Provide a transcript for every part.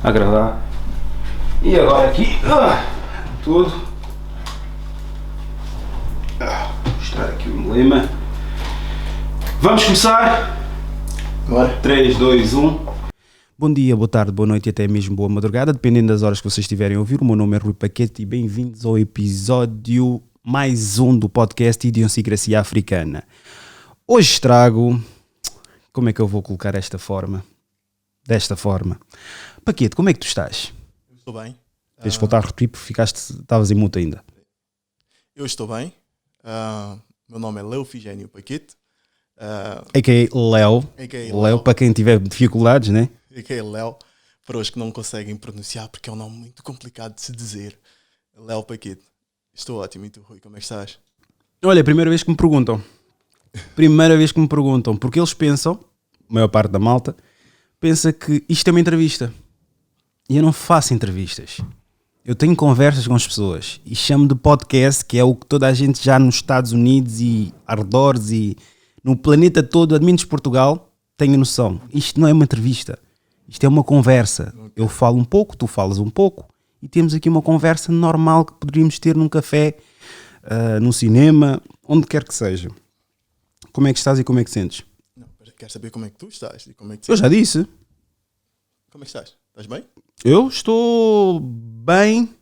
a gravar. E agora aqui, tudo. Vou mostrar aqui o emblema. Vamos começar? Agora, 3, 2, 1. Bom dia, boa tarde, boa noite e até mesmo boa madrugada, dependendo das horas que vocês estiverem a ouvir. O meu nome é Rui Paquete e bem-vindos ao episódio mais um do podcast Idiosincrasia Africana. Hoje trago... Como é que eu vou colocar esta forma? Desta forma. Paquete, como é que tu estás? Eu estou bem. Tens de voltar a repetir porque estavas em muta ainda. Eu estou bem. Meu nome é Leo Figênio Paquete. A.K.A. Léo. Léo, para quem tiver dificuldades, né? A.K.A. Léo, para os que não conseguem pronunciar porque é um nome muito complicado de se dizer. Léo Paquete. Estou ótimo. E tu, Rui, como é que estás? Olha, é a primeira vez que me perguntam. Porque eles pensam, a maior parte da malta, pensa que isto é uma entrevista. E eu não faço entrevistas. Eu tenho conversas com as pessoas e chamo de podcast, que é o que toda a gente já nos Estados Unidos e arredores e no planeta todo, menos Portugal, tenha noção. Isto não é uma entrevista. Isto é uma conversa. Okay. Eu falo um pouco, tu falas um pouco e temos aqui uma conversa normal que poderíamos ter num café, num cinema, onde quer que seja. Como é que estás e como é que sentes? Não, quero saber como é que tu estás e como é que eu já disse. Como é que estás? Estás bem? Eu estou bem,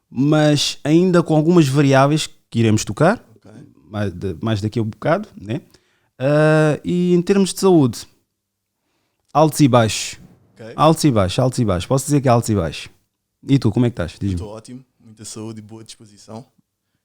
mas ainda com algumas variáveis que iremos tocar, okay. mais daqui a um bocado, né? E em termos de saúde, altos e baixos. Okay. Altos e baixos. Posso dizer que é altos e baixos. E tu, como é que estás? Diz-me. Estou ótimo, muita saúde e boa disposição,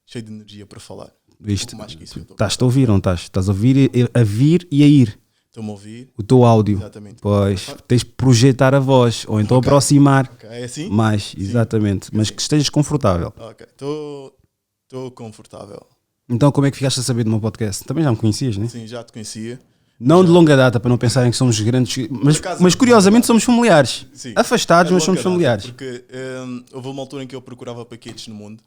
cheio de energia para falar. Viste? Estás-te a ouvir, não estás? Estás a ouvir a vir e a ir. Estou-me a ouvir. O teu áudio. Exatamente. Pois, tens de projetar a voz, ou então aproximar. Ok, é assim? Mais, exatamente. Sim. Mas que estejas confortável. Ok, estou confortável. Então como é que ficaste a saber do meu podcast? Também já me conhecias, né? Sim, já te conhecia. Não de longa data, para não pensarem que somos grandes... Mas curiosamente somos familiares. Sim. Afastados, mas somos familiares. Porque houve uma altura em que eu procurava paquetes no mundo.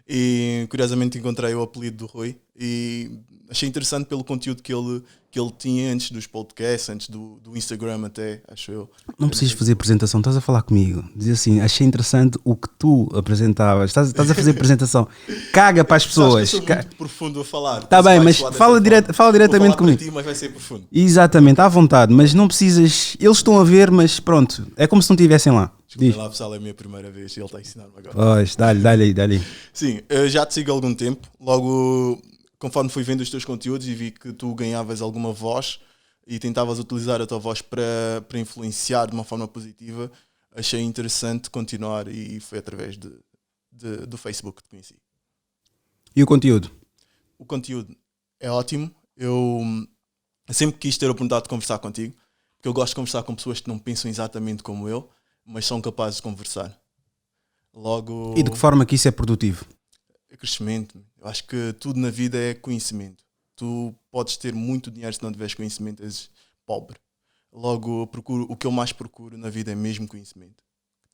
E curiosamente encontrei o apelido do Rui e achei interessante pelo conteúdo que ele tinha antes dos podcasts, antes do Instagram até, acho eu. Não precisas fazer apresentação, estás a falar comigo. Diz assim, achei interessante o que tu apresentavas. Estás a fazer apresentação. Caga para as pessoas. Eu sou muito profundo a falar. Está bem, mas fala diretamente comigo. Ti, mas vai ser profundo. Exatamente, à vontade, mas não precisas... Eles estão a ver, mas pronto, é como se não estivessem lá. Desculpa lá, pessoal, é a minha primeira vez e ele está a ensinar-me agora. Pois, dá-lhe aí. Sim, eu já te sigo há algum tempo. Logo, conforme fui vendo os teus conteúdos e vi que tu ganhavas alguma voz e tentavas utilizar a tua voz para influenciar de uma forma positiva, achei interessante continuar e foi através do Facebook que te conheci. E o conteúdo? O conteúdo é ótimo. Eu sempre quis ter a oportunidade de conversar contigo, porque eu gosto de conversar com pessoas que não pensam exatamente como eu, mas são capazes de conversar. Logo... E de que forma que isso é produtivo? É crescimento. Eu acho que tudo na vida é conhecimento. Tu podes ter muito dinheiro se não tiveres conhecimento, és pobre. Logo, o que eu mais procuro na vida é mesmo conhecimento.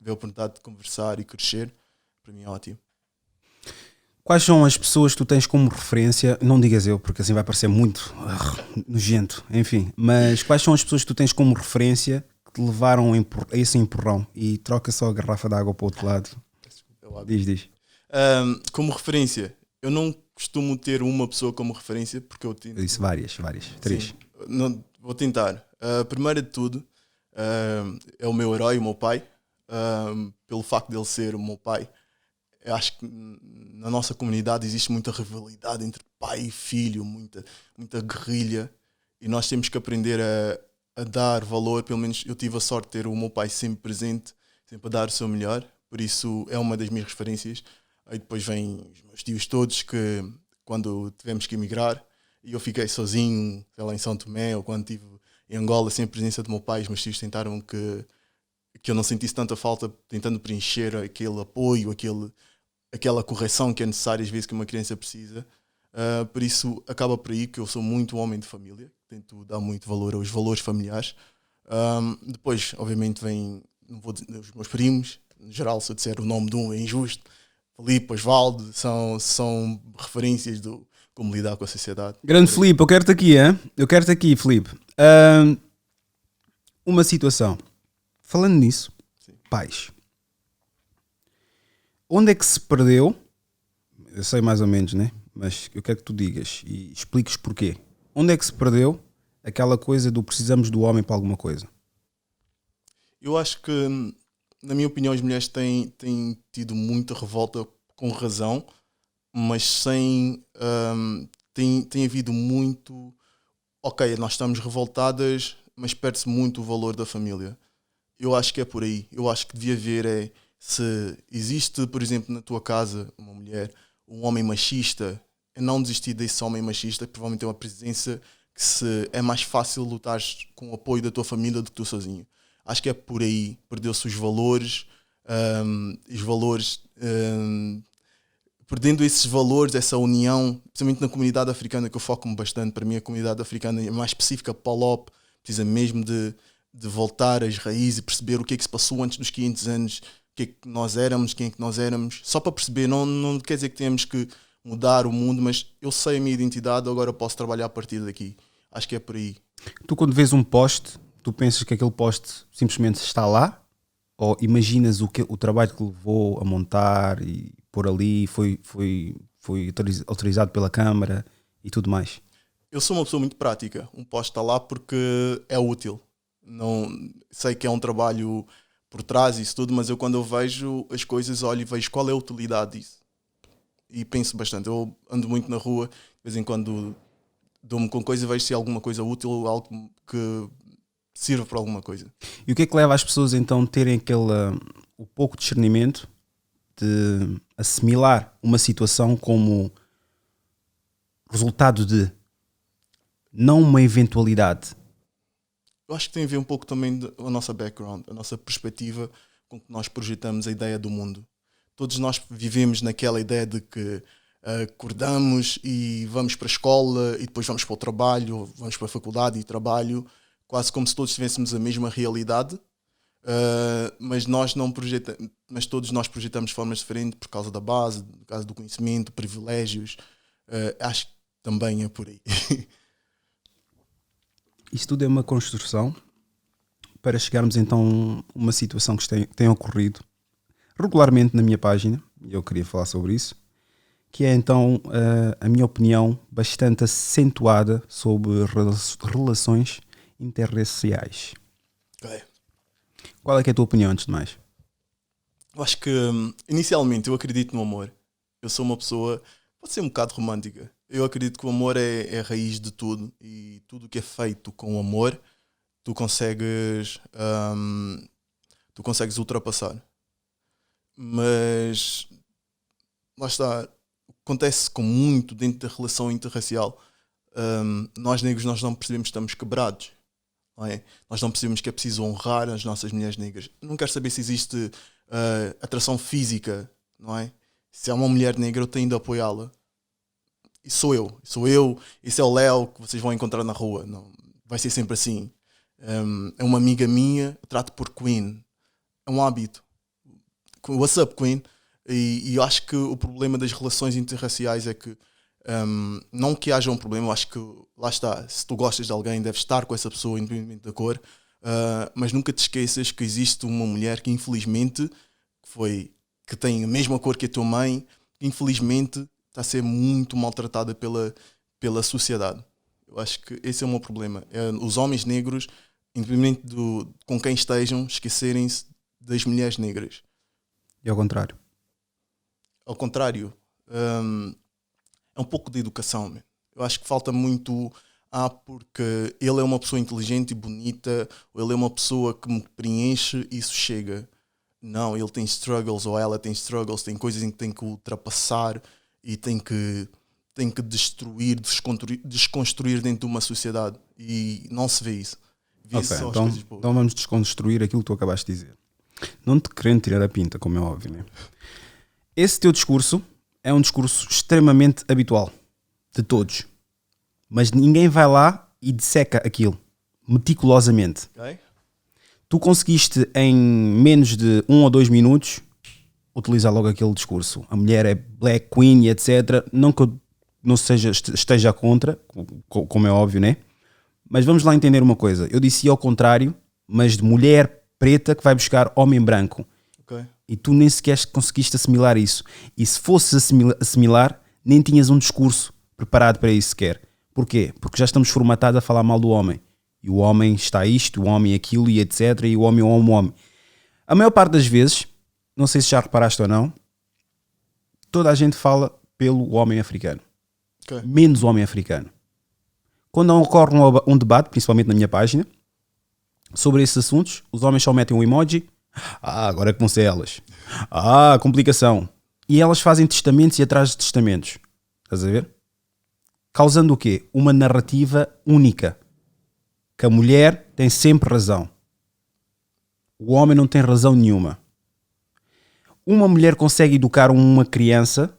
Ter a oportunidade de conversar e crescer, para mim é ótimo. Quais são as pessoas que tu tens como referência? Não digas eu, porque assim vai parecer muito nojento, enfim. Mas quais são as pessoas que tu tens como referência que te levaram a esse empurrão? E troca só a garrafa de água para o outro lado. Diz. Como referência, eu não costumo ter uma pessoa como referência, porque eu tento... Eu disse várias. 3. Sim, não, vou tentar. Primeiro de tudo, é o meu herói, o meu pai. Pelo facto de ele ser o meu pai, eu acho que na nossa comunidade existe muita rivalidade entre pai e filho, muita guerrilha, e nós temos que aprender a dar valor. Pelo menos eu tive a sorte de ter o meu pai sempre presente, sempre a dar o seu melhor, por isso é uma das minhas referências. Aí depois vêm os meus tios todos, que quando tivemos que emigrar e eu fiquei sozinho, sei lá, em São Tomé, ou quando estive em Angola sem a presença do meu pai, os meus tios tentaram que eu não sentisse tanta falta, tentando preencher aquele apoio, aquela correção que é necessária às vezes que uma criança precisa. Por isso acaba por aí que eu sou muito homem de família, tento dar muito valor aos valores familiares. Depois obviamente vem, não vou dizer, os meus primos, no geral se eu disser o nome de um é injusto, Filipe, Osvaldo, são referências do como lidar com a sociedade. Grande Filipe, eu quero-te aqui, hein? Filipe. Uma situação, falando nisso, pais. Onde é que se perdeu? Eu sei mais ou menos, né? Mas eu quero que tu digas e expliques porquê. Onde é que se perdeu aquela coisa do precisamos do homem para alguma coisa? Eu acho que, na minha opinião, as mulheres têm tido muita revolta com razão, mas tem havido muito. Ok, nós estamos revoltadas, mas perde-se muito o valor da família. Eu acho que é por aí. Eu acho que devia haver se existe, por exemplo, na tua casa, uma mulher, um homem machista, é não desistir desse homem machista, que provavelmente é uma presença que é mais fácil lutar com o apoio da tua família do que tu sozinho. Acho que é por aí. Perdeu-se os valores, perdendo esses valores, essa união, principalmente na comunidade africana, que eu foco-me bastante. Para mim, a comunidade africana é mais específica, PALOP, precisa mesmo de voltar às raízes e perceber o que é que se passou antes dos 500 anos, o que é que nós éramos, quem é que nós éramos. Só para perceber, não quer dizer que temos que mudar o mundo, mas eu sei a minha identidade, agora posso trabalhar a partir daqui. Acho que é por aí. Tu, quando vês um post, tu pensas que aquele post simplesmente está lá? Ou imaginas o trabalho que levou a montar e pôr ali, foi autorizado pela Câmara e tudo mais? Eu sou uma pessoa muito prática. Um post está lá porque é útil. Não sei que é um trabalho por trás e isso tudo, mas quando eu vejo as coisas, olho e vejo qual é a utilidade disso. E penso bastante. Eu ando muito na rua, de vez em quando dou-me com coisa e vejo se há alguma coisa útil ou algo que sirva para alguma coisa. E o que é que leva as pessoas então a terem o pouco discernimento de assimilar uma situação como resultado de, não uma eventualidade? Eu acho que tem a ver um pouco também com a nossa background, a nossa perspectiva com que nós projetamos a ideia do mundo. Todos nós vivemos naquela ideia de que acordamos e vamos para a escola e depois vamos para o trabalho, vamos para a faculdade e trabalho, quase como se todos tivéssemos a mesma realidade, mas todos nós projetamos de formas diferentes por causa da base, por causa do conhecimento, privilégios. Acho que também é por aí. Isto tudo é uma construção para chegarmos então a uma situação que tem ocorrido regularmente na minha página, e eu queria falar sobre isso, que é então a minha opinião bastante acentuada sobre relações interraciais. Okay. Qual é que é a tua opinião, antes de mais? Eu acho que, inicialmente, eu acredito no amor. Eu sou uma pessoa, pode ser um bocado romântica. Eu acredito que o amor é a raiz de tudo. E tudo que é feito com amor, tu consegues ultrapassar. Mas, lá está, acontece com muito dentro da relação interracial. Nós negros, nós não percebemos que estamos quebrados. Não é? Nós não percebemos que é preciso honrar as nossas mulheres negras. Não quero saber se existe atração física, não é? Se há uma mulher negra, eu tenho de apoiá-la. E sou eu, esse é o Léo que vocês vão encontrar na rua. Não, vai ser sempre assim. É uma amiga minha, eu trato por Queen. É um hábito. What's up, Queen? E eu acho que o problema das relações interraciais é que não que haja um problema, eu acho que lá está, se tu gostas de alguém deves estar com essa pessoa independentemente da cor, mas nunca te esqueças que existe uma mulher que infelizmente que tem a mesma cor que a tua mãe, que infelizmente está a ser muito maltratada pela sociedade. Eu acho que esse é o meu problema. Os homens negros, independente com quem estejam, esquecerem-se das mulheres negras. E ao contrário? Ao contrário, é um pouco de educação. Eu acho que falta muito porque ele é uma pessoa inteligente e bonita, ou ele é uma pessoa que me preenche e isso chega. Não, ele tem struggles, ou ela tem struggles, tem coisas em que tem que ultrapassar e tem que destruir, desconstruir dentro de uma sociedade. E não se vê isso. Okay, então vamos desconstruir aquilo que tu acabaste de dizer. Não te querendo tirar a pinta, como é óbvio, né? Esse teu discurso é um discurso extremamente habitual de todos, mas ninguém vai lá e disseca aquilo meticulosamente. Okay. Tu conseguiste em menos de 1 ou 2 minutos utilizar logo aquele discurso. A mulher é Black Queen e etc. Não que eu não esteja contra, como é óbvio, né? Mas vamos lá entender uma coisa. Eu disse ao contrário, mas de mulher preta que vai buscar homem branco. Ok. E tu nem sequer conseguiste assimilar isso. E se fosses assimilar, nem tinhas um discurso preparado para isso sequer. Porquê? Porque já estamos formatados a falar mal do homem. E o homem está isto, o homem aquilo e etc. E o homem é o homem. A maior parte das vezes, não sei se já reparaste ou não, toda a gente fala pelo homem africano. Ok. Menos o homem africano. Quando ocorre um debate, principalmente na minha página, sobre esses assuntos, os homens só metem um emoji. Agora é que vão ser elas. Complicação. E elas fazem testamentos e atrás de testamentos. Estás a ver? Causando o quê? Uma narrativa única. Que a mulher tem sempre razão. O homem não tem razão nenhuma. Uma mulher consegue educar uma criança,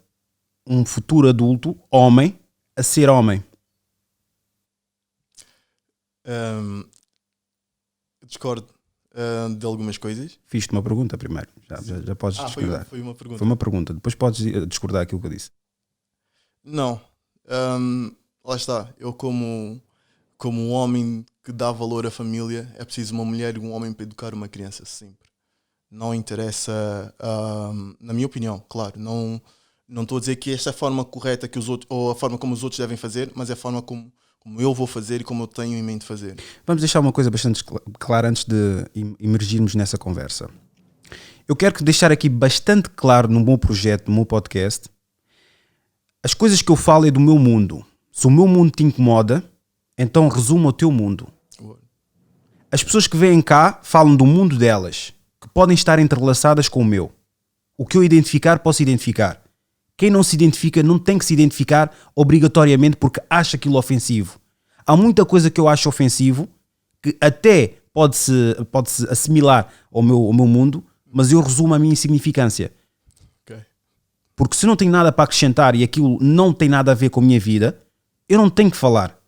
um futuro adulto, homem, a ser homem. Discordo de algumas coisas. Fiz-te uma pergunta primeiro. Já podes discordar. Foi uma pergunta. Foi uma pergunta. Depois podes discordar aquilo que eu disse. Não. Lá está. Eu como um homem que dá valor à família, é preciso uma mulher e um homem para educar uma criança sempre. Não interessa, na minha opinião, claro, não estou a dizer que esta é a forma correta que os outros, ou a forma como os outros devem fazer, mas é a forma como eu vou fazer e como eu tenho em mente fazer. Vamos deixar uma coisa bastante clara antes de emergirmos nessa conversa. Eu quero deixar aqui bastante claro no meu projeto, no meu podcast, as coisas que eu falo é do meu mundo. Se o meu mundo te incomoda, então resuma o teu mundo. As pessoas que vêm cá falam do mundo delas, que podem estar entrelaçadas com o meu. O que eu identificar, posso identificar. Quem não se identifica não tem que se identificar obrigatoriamente porque acha aquilo ofensivo. Há muita coisa que eu acho ofensivo que até pode-se assimilar ao meu mundo, mas eu resumo a minha insignificância. Okay. Porque se não tenho nada para acrescentar e aquilo não tem nada a ver com a minha vida, eu não tenho que falar.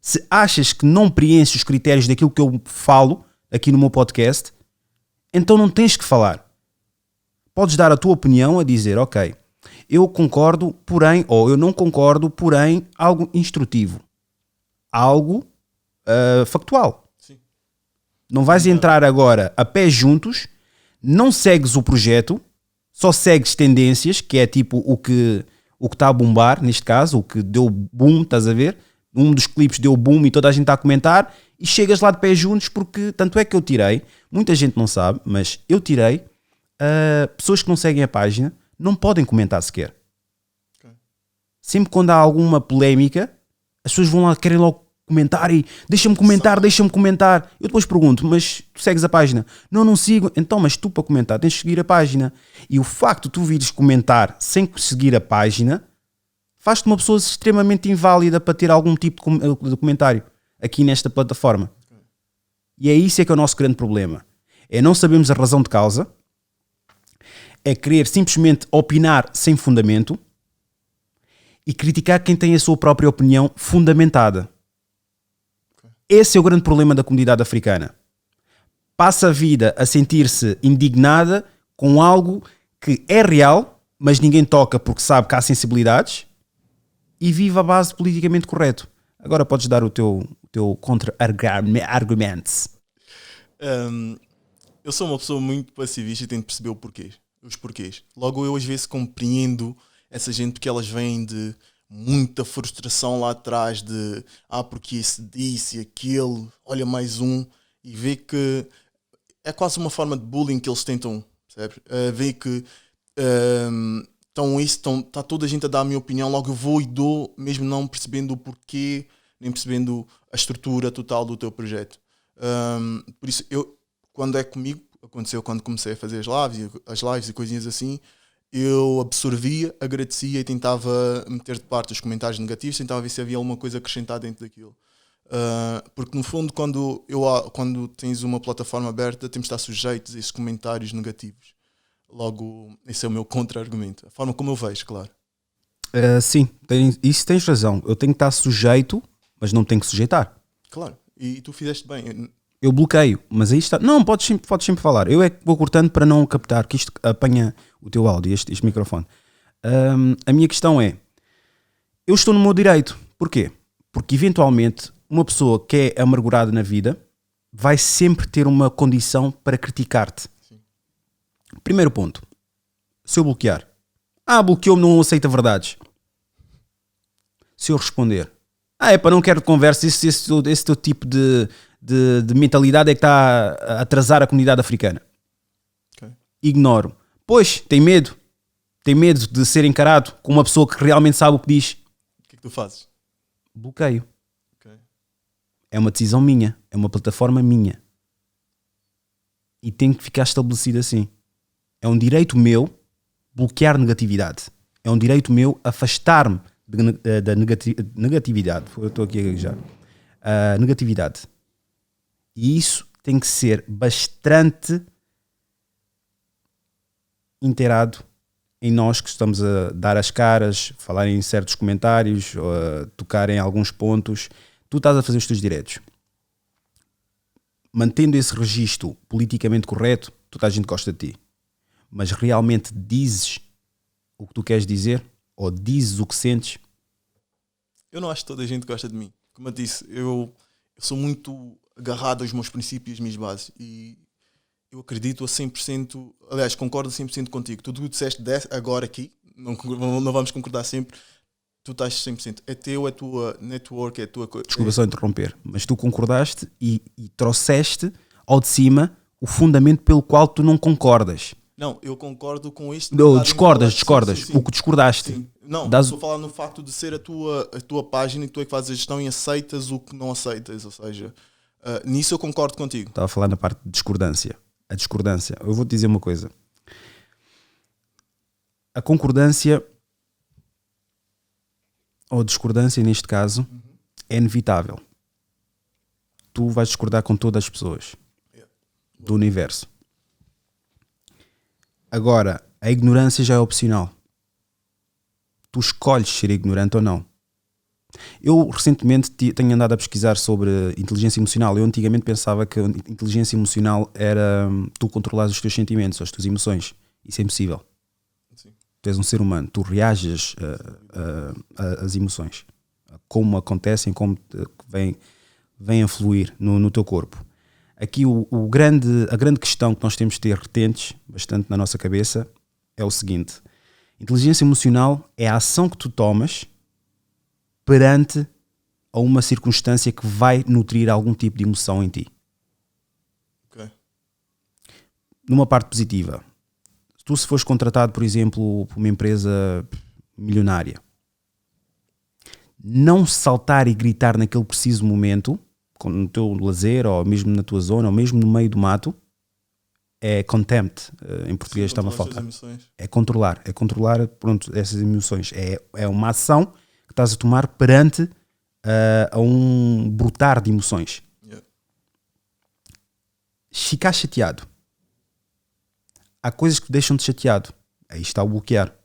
Se achas que não preenches os critérios daquilo que eu falo aqui no meu podcast, então não tens que falar. Podes dar a tua opinião a dizer, ok, eu concordo, porém, ou eu não concordo, porém, algo instrutivo. Algo factual. Sim. Não vais entrar agora a pé juntos, não segues o projeto, só segues tendências, que é tipo o que está a bombar, neste caso, o que deu boom, estás a ver? Um dos clipes deu boom e toda a gente está a comentar e chegas lá de pé juntos porque, tanto é que eu tirei, muita gente não sabe, mas eu tirei, pessoas que não seguem a página não podem comentar sequer. Okay. Sempre quando há alguma polémica, as pessoas vão lá, querem logo comentar e deixa-me comentar. Eu depois pergunto, mas tu segues a página? Não sigo. Então, mas tu para comentar tens de seguir a página. E o facto de tu vires comentar sem seguir a página faz-te uma pessoa extremamente inválida para ter algum tipo de comentário aqui nesta plataforma. E é isso que é o nosso grande problema. É não sabermos a razão de causa, é querer simplesmente opinar sem fundamento e criticar quem tem a sua própria opinião fundamentada. Esse é o grande problema da comunidade africana. Passa a vida a sentir-se indignada com algo que é real, mas ninguém toca porque sabe que há sensibilidades, e vive a base politicamente correto. Agora podes dar o teu contra-argumentos. Eu sou uma pessoa muito passivista e tento perceber os porquês. Logo eu às vezes compreendo essa gente porque elas vêm de muita frustração lá atrás de porque esse disse aquele, olha mais um, e vê que é quase uma forma de bullying que eles tentam, percebe? Vê que está toda a gente a dar a minha opinião, logo eu vou e dou, mesmo não percebendo o porquê, nem percebendo a estrutura total do teu projeto. Por isso, quando é comigo, aconteceu quando comecei a fazer as lives e coisinhas assim, eu absorvia, agradecia e tentava meter de parte os comentários negativos, tentava ver se havia alguma coisa acrescentada dentro daquilo. Porque no fundo, quando tens uma plataforma aberta, temos de estar sujeitos a esses comentários negativos. Logo, esse é o meu contra-argumento. A forma como eu vejo, claro. Sim, isso tens razão. Eu tenho que estar sujeito, mas não tenho que sujeitar. Claro, e tu fizeste bem. Eu bloqueio, mas aí está. Não, podes sempre falar. Eu é que vou cortando para não captar, que isto apanha o teu áudio, este microfone. A minha questão é, eu estou no meu direito. Porquê? Porque eventualmente uma pessoa que é amargurada na vida vai sempre ter uma condição para criticar-te. Sim. Primeiro ponto. Se eu bloquear. Bloqueou-me, não aceita verdades. Se eu responder. Não quero conversa, esse teu tipo de mentalidade é que está a atrasar a comunidade africana. Okay. Ignoro. Pois, tem medo de ser encarado como uma pessoa que realmente sabe o que diz. O que é que tu fazes? Bloqueio. Okay. É uma decisão minha, é uma plataforma minha. E tem que ficar estabelecido assim. É um direito meu bloquear negatividade. É um direito meu afastar-me da negatividade. Eu estou aqui a gaguejar. Negatividade. E isso tem que ser bastante inteirado em nós que estamos a dar as caras, falar em certos comentários, tocar em alguns pontos. Tu estás a fazer os teus direitos. Mantendo esse registro politicamente correto, toda a gente gosta de ti. Mas realmente dizes o que tu queres dizer? Ou dizes o que sentes? Eu não acho que toda a gente gosta de mim. Como eu disse, eu sou muito agarrado aos meus princípios e às minhas bases. E eu acredito a 100%, aliás, concordo a 100% contigo. Tudo o que disseste agora aqui, não vamos concordar sempre, tu estás 100%. É teu, é a tua network, é a tua coisa. Desculpa só interromper, mas tu concordaste e trouxeste ao de cima o fundamento pelo qual tu não concordas. Não, eu concordo com isto. Discordas. Sim. O que discordaste. Sim. Não, estou a falar no facto de ser a tua página e tu é que fazes a gestão e aceitas o que não aceitas. Ou seja, nisso eu concordo contigo. Estava a falar na parte de discordância. A discordância. Eu vou-te dizer uma coisa. A concordância, ou discordância neste caso, é inevitável. Tu vais discordar com todas as pessoas do universo. Agora, a ignorância já é opcional. Tu escolhes ser ignorante ou não. Eu recentemente tenho andado a pesquisar sobre inteligência emocional. Eu antigamente pensava que a inteligência emocional era tu controlares os teus sentimentos, as tuas emoções. Isso é impossível. Sim. Tu és um ser humano, tu reages às emoções, como acontecem, como vêm a fluir no teu corpo. Aqui a grande questão que nós temos de ter retentes bastante na nossa cabeça é o seguinte: inteligência emocional é a ação que tu tomas perante a uma circunstância que vai nutrir algum tipo de emoção em ti. Okay. Numa parte positiva, se fores contratado, por exemplo, por uma empresa milionária, não saltar e gritar naquele preciso momento, no teu lazer, ou mesmo na tua zona, ou mesmo no meio do mato, é contempt, em português está-me a faltar. É controlar, pronto, essas emoções. É uma ação que estás a tomar perante a um brotar de emoções. Yeah. Ficar chateado. Há coisas que te deixam-te chateado. Aí está o bloquear.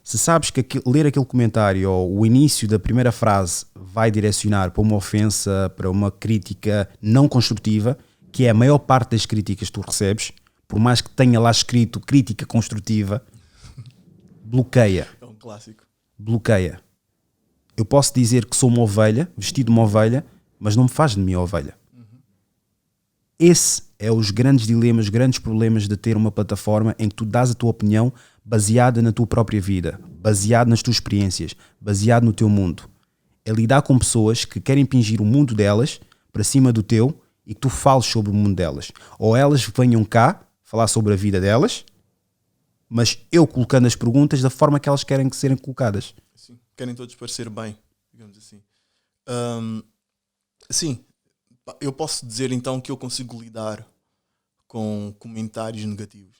Se sabes que ler aquele comentário ou o início da primeira frase vai direcionar para uma ofensa, para uma crítica não construtiva, que é a maior parte das críticas que tu recebes, por mais que tenha lá escrito crítica construtiva, bloqueia. É um clássico. Bloqueia. Eu posso dizer que sou uma ovelha, vestido de uma ovelha, mas não me faz de mim ovelha. Esse é os grandes dilemas, os grandes problemas de ter uma plataforma em que tu dás a tua opinião baseada na tua própria vida, baseado nas tuas experiências, baseado no teu mundo. É lidar com pessoas que querem impingir o mundo delas para cima do teu e que tu fales sobre o mundo delas. Ou elas venham cá falar sobre a vida delas, mas eu colocando as perguntas da forma que elas querem que serem colocadas. Sim. Querem todos parecer bem, digamos assim. Sim, eu posso dizer então que eu consigo lidar com comentários negativos.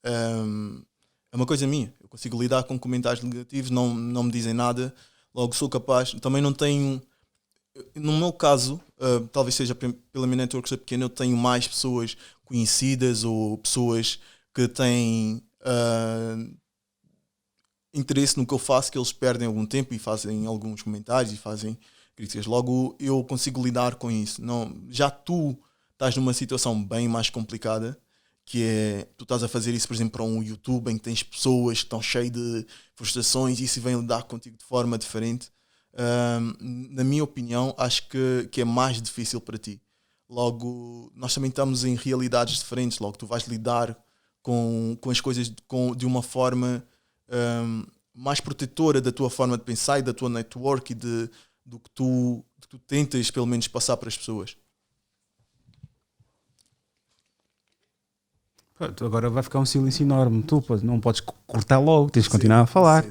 É uma coisa minha. Eu consigo lidar com comentários negativos, não me dizem nada, logo sou capaz. Também não tenho... No meu caso, talvez seja pela minha network ser pequena, eu tenho mais pessoas conhecidas ou pessoas que têm interesse no que eu faço, que eles perdem algum tempo e fazem alguns comentários e fazem críticas. Logo, eu consigo lidar com isso. Não, já tu estás numa situação bem mais complicada, que é, tu estás a fazer isso, por exemplo, para um YouTube em que tens pessoas que estão cheias de frustrações e isso vem lidar contigo de forma diferente. Na minha opinião, acho que é mais difícil para ti. Logo, nós também estamos em realidades diferentes. Logo, tu vais lidar com as coisas de uma forma mais protetora da tua forma de pensar e da tua network e do que tu tentas, pelo menos, passar para as pessoas. Agora vai ficar um silêncio enorme. Tu não podes cortar logo, tens de continuar a falar.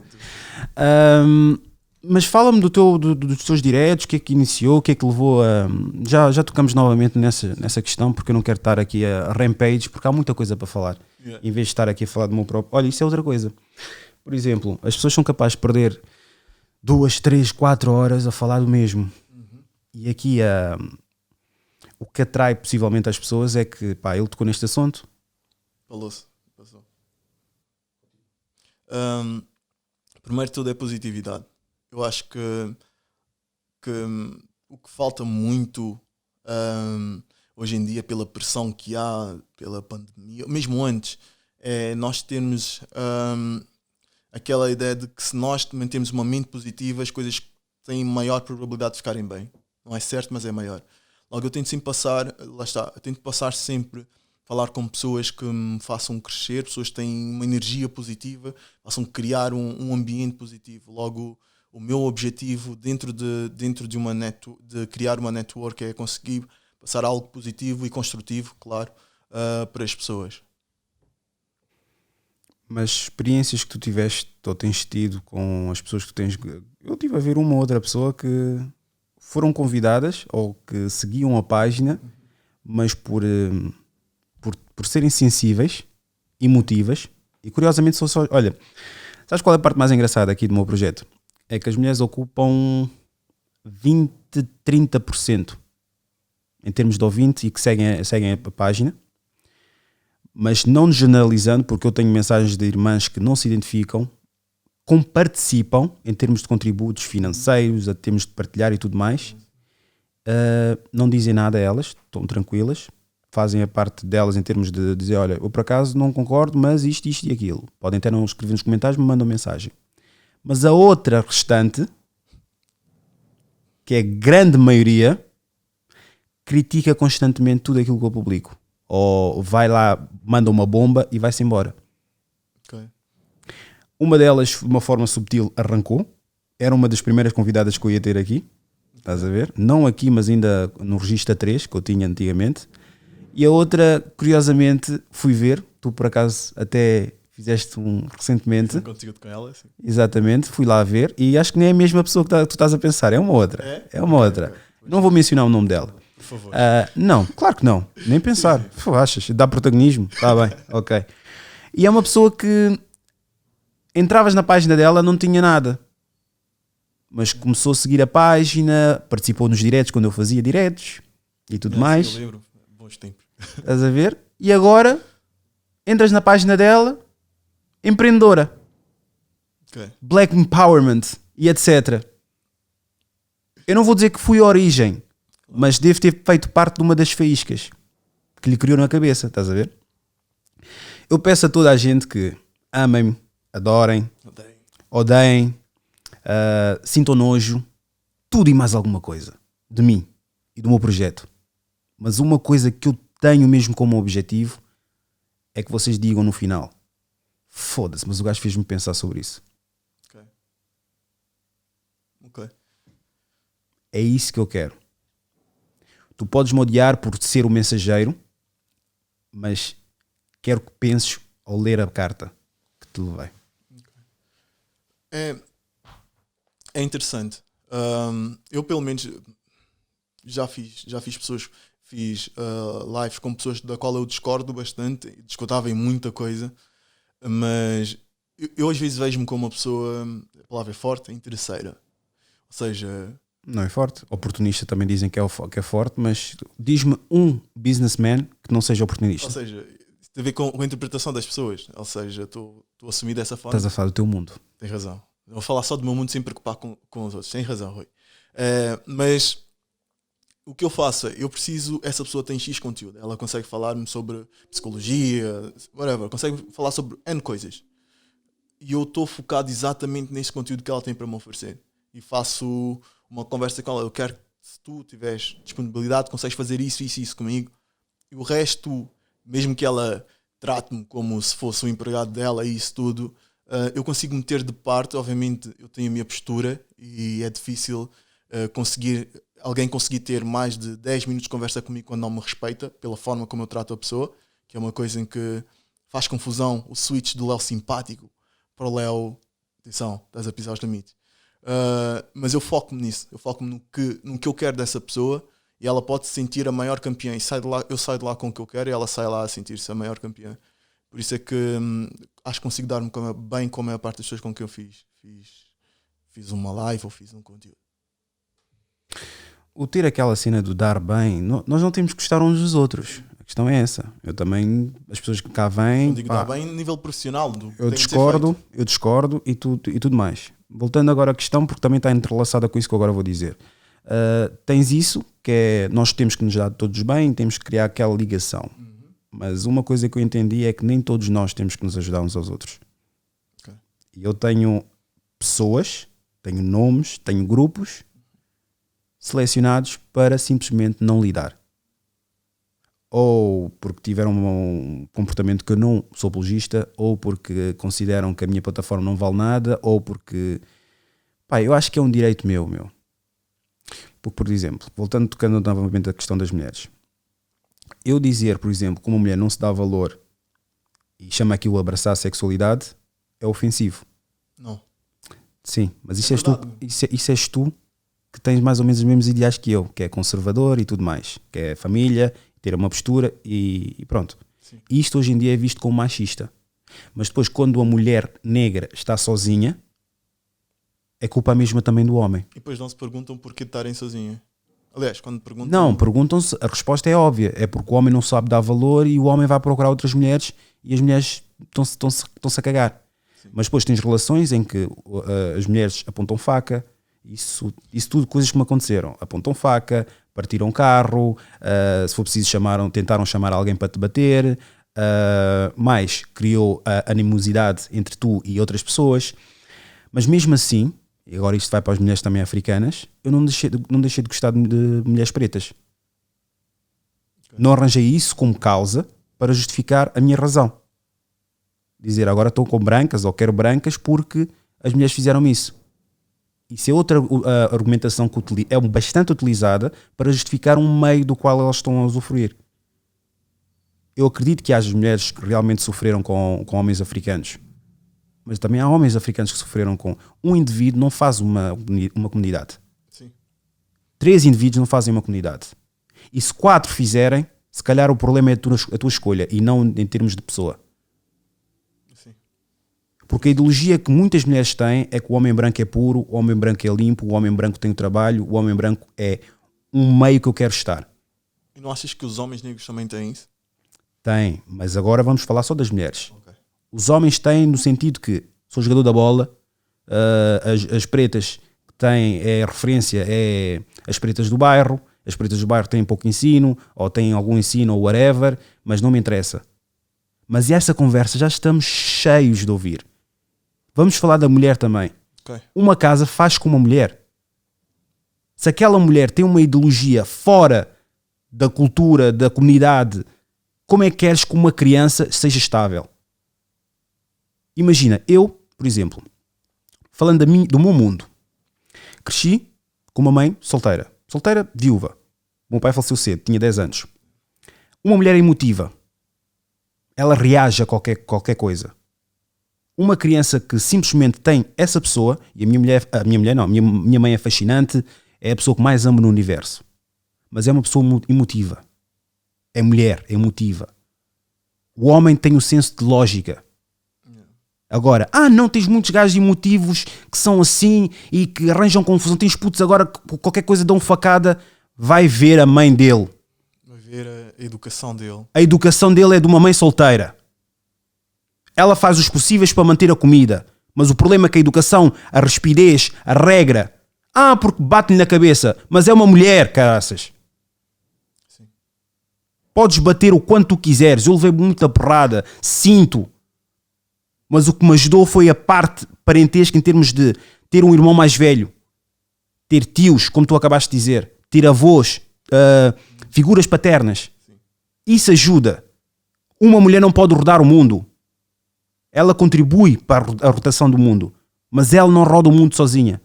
Mas fala-me dos teus diretos, o que é que iniciou, o que é que levou a... Já tocamos novamente nessa questão, porque eu não quero estar aqui a rampage, porque há muita coisa para falar. Yeah. Em vez de estar aqui a falar do meu próprio... Olha, isso é outra coisa. Por exemplo, as pessoas são capazes de perder 2, 3, 4 horas a falar do mesmo. E aqui o que atrai possivelmente as pessoas é que, pá, ele tocou neste assunto. Falou-se. Passou. Primeiro de tudo é positividade. Eu acho que o que falta muito hoje em dia, pela pressão que há, pela pandemia, mesmo antes, é nós termos aquela ideia de que se nós mantermos uma mente positiva, as coisas têm maior probabilidade de ficarem bem. Não é certo, mas é maior. Logo, eu tento sempre passar, lá está, eu tento passar sempre, falar com pessoas que me façam crescer, pessoas que têm uma energia positiva, façam criar um ambiente positivo. Logo, o meu objetivo dentro de uma de criar uma network é conseguir passar algo positivo e construtivo, claro, para as pessoas. Mas experiências que tu tiveste ou tens tido com as pessoas que tens... Eu tive a ver uma ou outra pessoa que foram convidadas ou que seguiam a página, mas por serem sensíveis, emotivas, e curiosamente são só... Olha, sabes qual é a parte mais engraçada aqui do meu projeto? É que as mulheres ocupam 20, 30% em termos de ouvinte e que seguem a página, mas não generalizando, porque eu tenho mensagens de irmãs que não se identificam, como participam em termos de contributos financeiros, a termos de partilhar e tudo mais, não dizem nada a elas, estão tranquilas, fazem a parte delas em termos de dizer, olha, eu por acaso não concordo, mas isto e aquilo. Podem até não escrever nos comentários, me mandam mensagem. Mas a outra restante, que é a grande maioria, critica constantemente tudo aquilo que eu publico. Ou vai lá, manda uma bomba e vai-se embora. Okay. Uma delas, de uma forma subtil, arrancou. Era uma das primeiras convidadas que eu ia ter aqui. Estás a ver? Não aqui, mas ainda no registro A3, que eu tinha antigamente. E a outra, curiosamente, fui ver. Tu, por acaso, até... Fizeste recentemente. Um conteúdo com ela, sim. Exatamente, fui lá ver e acho que nem é a mesma pessoa que tu estás a pensar, é uma outra. É uma outra. Okay. Não vou mencionar o nome dela. Por favor. Não, claro que não, nem pensar. Pô, achas? Dá protagonismo? Está bem, ok. E é uma pessoa que entravas na página dela, não tinha nada, mas começou a seguir a página, participou nos diretos quando eu fazia diretos e tudo mais. Eu lembro, bons tempos. Estás a ver? E agora entras na página dela. Empreendedora, Okay. Black Empowerment e etc. Eu não vou dizer que fui a origem, mas devo ter feito parte de uma das faíscas que lhe criou na cabeça, estás a ver? Eu peço a toda a gente que amem-me, adorem, odeiem, sintam nojo, tudo e mais alguma coisa de mim e do meu projeto. Mas uma coisa que eu tenho mesmo como objetivo é que vocês digam no final: foda-se, mas o gajo fez-me pensar sobre isso. Ok. É isso que eu quero. Tu podes me odiar por ser o mensageiro, mas quero que penses ao ler a carta que te levei. É interessante. Eu pelo menos já fiz pessoas, fiz lives com pessoas da qual eu discordo bastante, discordava em muita coisa, mas eu às vezes vejo-me como uma pessoa, a palavra é forte, interesseira. Ou seja... Não é forte. Oportunista também dizem que é forte, mas diz-me um businessman que não seja oportunista. Ou seja, isso tem a ver com a interpretação das pessoas. Ou seja, estou a assumir dessa forma. Estás a falar do teu mundo. Tens razão. Eu vou falar só do meu mundo sem preocupar com os outros. Tens razão, Rui. Mas o que eu faço é, essa pessoa tem X conteúdo. Ela consegue falar-me sobre psicologia, whatever. Consegue falar sobre N coisas. E eu estou focado exatamente nesse conteúdo que ela tem para me oferecer. E faço uma conversa com ela. Eu quero se tu tiveres disponibilidade, consegues fazer isso, isso e isso comigo. E o resto, mesmo que ela trate-me como se fosse o empregado dela e isso tudo, eu consigo meter de parte. Obviamente eu tenho a minha postura e é difícil alguém conseguir ter mais de 10 minutos de conversa comigo quando não me respeita pela forma como eu trato a pessoa, que é uma coisa em que faz confusão o switch do Léo simpático para o Léo, atenção, estás a pisar os limites. Mas eu foco-me nisso, eu foco-me no que eu quero dessa pessoa, e ela pode se sentir a maior campeã, e eu saio de lá com o que eu quero e ela sai lá a sentir-se a maior campeã. Por isso é que acho que consigo dar-me bem com a maior parte das pessoas com que eu fiz uma live ou fiz um conteúdo. O ter aquela cena do dar bem, nós não temos que gostar uns dos outros. A questão é essa. Eu também, as pessoas que cá vêm... Não digo dar bem a nível profissional. Eu discordo e tudo mais. Voltando agora à questão, porque também está entrelaçada com isso que eu agora vou dizer. Tens isso, que é nós temos que nos dar todos bem, temos que criar aquela ligação. Mas uma coisa que eu entendi é que nem todos nós temos que nos ajudar uns aos outros. Okay. E eu tenho pessoas, tenho nomes, tenho grupos selecionados para simplesmente não lidar. Ou porque tiveram um comportamento que eu não sou apologista, ou porque consideram que a minha plataforma não vale nada, ou porque... eu acho que é um direito meu. Porque, por exemplo, tocando novamente a questão das mulheres, eu dizer, por exemplo, que uma mulher não se dá valor e chama aquilo abraçar a sexualidade é ofensivo. Não. Sim, mas isso és tu que tens mais ou menos os mesmos ideais que eu, que é conservador e tudo mais, que é família, ter uma postura e pronto. Sim. Isto hoje em dia é visto como machista. Mas depois, quando a mulher negra está sozinha, é culpa mesma também do homem. E depois não se perguntam porquê de estarem sozinhas. Aliás, quando perguntam... Não, perguntam-se, a resposta é óbvia. É porque o homem não sabe dar valor e o homem vai procurar outras mulheres e as mulheres estão-se a cagar. Sim. Mas depois tens relações em que as mulheres apontam faca, isso tudo coisas que me aconteceram. Apontam faca, partiram carro, se for preciso tentaram chamar alguém para te bater, mais criou a animosidade entre tu e outras pessoas. Mas mesmo assim, e agora isto vai para as mulheres também africanas, eu não deixei de gostar de mulheres pretas. Okay. Não arranjei isso como causa para justificar a minha razão. Dizer agora estou com brancas ou quero brancas porque as mulheres fizeram isso. Isso é outra argumentação que é bastante utilizada para justificar um meio do qual elas estão a usufruir. Eu acredito que haja mulheres que realmente sofreram com homens africanos. Mas também há homens africanos que sofreram com... Um indivíduo não faz uma comunidade. Sim. 3 indivíduos não fazem uma comunidade. E se 4 fizerem, se calhar o problema é a tua escolha e não em termos de pessoa. Sim. Porque a ideologia que muitas mulheres têm é que o homem branco é puro, o homem branco é limpo, o homem branco tem o trabalho, o homem branco é um meio que eu quero estar. E não achas que os homens negros também têm isso? Tem, mas agora vamos falar só das mulheres. Okay. Os homens têm no sentido que sou jogador da bola, as pretas que têm referência é as pretas do bairro, as pretas do bairro têm pouco ensino, ou têm algum ensino ou whatever, mas não me interessa. Mas essa conversa já estamos cheios de ouvir. Vamos falar da mulher também. Okay. Uma casa faz com uma mulher. Se aquela mulher tem uma ideologia fora da cultura, da comunidade, como é que queres que uma criança seja estável? Imagina, eu, por exemplo, falando do meu mundo, cresci com uma mãe solteira, viúva. O meu pai faleceu cedo, tinha 10 anos. Uma mulher emotiva, ela reage a qualquer coisa. Uma criança que simplesmente tem essa pessoa, e minha mãe é fascinante, é a pessoa que mais amo no universo, mas é uma pessoa emotiva. É mulher, é emotiva. O homem tem o senso de lógica. Agora, não tens muitos gajos emotivos que são assim e que arranjam confusão. Tens putos agora que qualquer coisa dão facada. Vai ver a mãe dele. Vai ver a educação dele. A educação dele é de uma mãe solteira. Ela faz os possíveis para manter a comida. Mas o problema é que a educação, a rispidez, a regra... porque bate-lhe na cabeça. Mas é uma mulher, caraças. Sim. Podes bater o quanto tu quiseres. Eu levei muita porrada. Sinto. Mas o que me ajudou foi a parte parentesca em termos de ter um irmão mais velho. Ter tios, como tu acabaste de dizer. tiravós, figuras paternas. Isso ajuda. Uma mulher não pode rodar o mundo. Ela contribui para a rotação do mundo, mas ela não roda o mundo sozinha.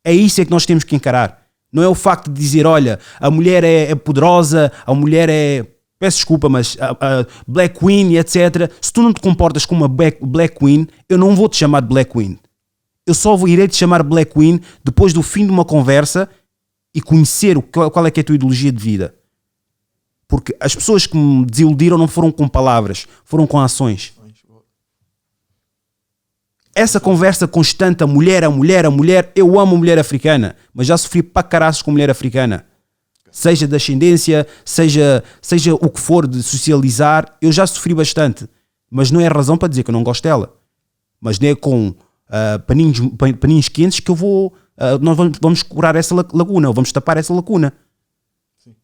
É isso que nós temos que encarar. Não é o facto de dizer, olha, a mulher é poderosa, a mulher é, peço desculpa, mas a Black Queen e etc. Se tu não te comportas como uma Black Queen, eu não vou te chamar de Black Queen. Eu só irei te chamar Black Queen depois do fim de uma conversa e conhecer qual é que é a tua ideologia de vida. Porque as pessoas que me desiludiram não foram com palavras, foram com ações. Essa conversa constante, a mulher, eu amo a mulher africana, mas já sofri para caraças com mulher africana. Seja de ascendência, seja o que for de socializar, eu já sofri bastante. Mas não é razão para dizer que eu não gosto dela. Mas não é com paninhos quentes que nós vamos curar essa lacuna, ou vamos tapar essa lacuna. Sim.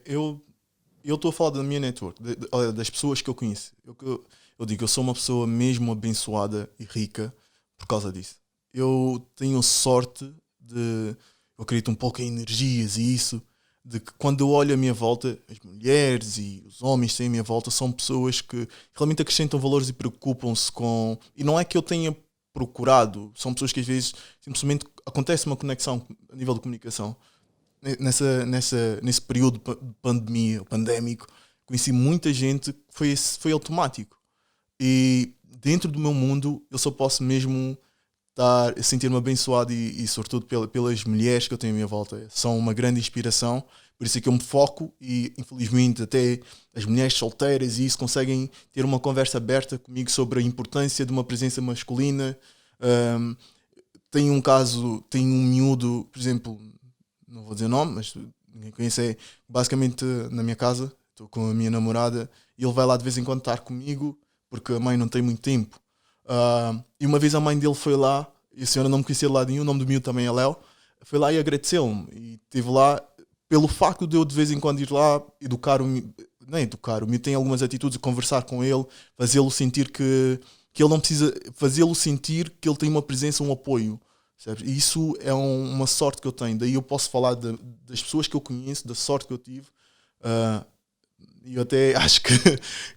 Eu estou a falar da minha network, das pessoas que eu conheço. Eu digo, eu sou uma pessoa mesmo abençoada e rica por causa disso. Eu tenho sorte eu acredito um pouco em energias e isso, de que quando eu olho à minha volta, as mulheres e os homens que têm à minha volta são pessoas que realmente acrescentam valores e preocupam-se com... E não é que eu tenha procurado, são pessoas que às vezes simplesmente acontece uma conexão a nível de comunicação. Nesse período de pandemia, pandémico, conheci muita gente que foi automático. E dentro do meu mundo eu só posso mesmo sentir-me abençoado e sobretudo pelas mulheres que eu tenho à minha volta. São uma grande inspiração, por isso é que eu me foco e infelizmente até as mulheres solteiras e isso conseguem ter uma conversa aberta comigo sobre a importância de uma presença masculina. Tenho um miúdo, por exemplo, não vou dizer nome, mas ninguém conhece, basicamente na minha casa, estou com a minha namorada e ele vai lá de vez em quando estar comigo porque a mãe não tem muito tempo. E uma vez a mãe dele foi lá, e a senhora não me conhecia de lado nenhum, o nome do miúdo também é Léo, foi lá e agradeceu-me. E estive lá, pelo facto de eu de vez em quando ir lá, educar o miúdo tem algumas atitudes, conversar com ele, fazê-lo sentir que ele não precisa, fazê-lo sentir que ele tem uma presença, um apoio. Sabe? E isso é uma sorte que eu tenho. Daí eu posso falar das pessoas que eu conheço, da sorte que eu tive. E eu até acho que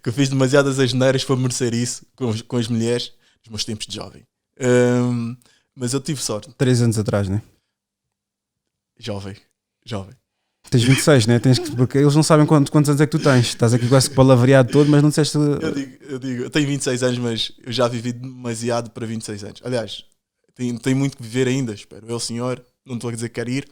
eu fiz demasiadas asneiras para merecer isso com as mulheres nos meus tempos de jovem. Mas eu tive sorte. 3 anos atrás, né? Jovem. Tens 26, né? Porque eles não sabem quantos anos é que tu tens. Estás aqui com esse palavreado todo, mas não disseste... Eu tenho 26 anos, mas eu já vivi demasiado para 26 anos. Aliás, tenho muito que viver ainda, espero eu, senhor. Não estou a dizer que quero ir.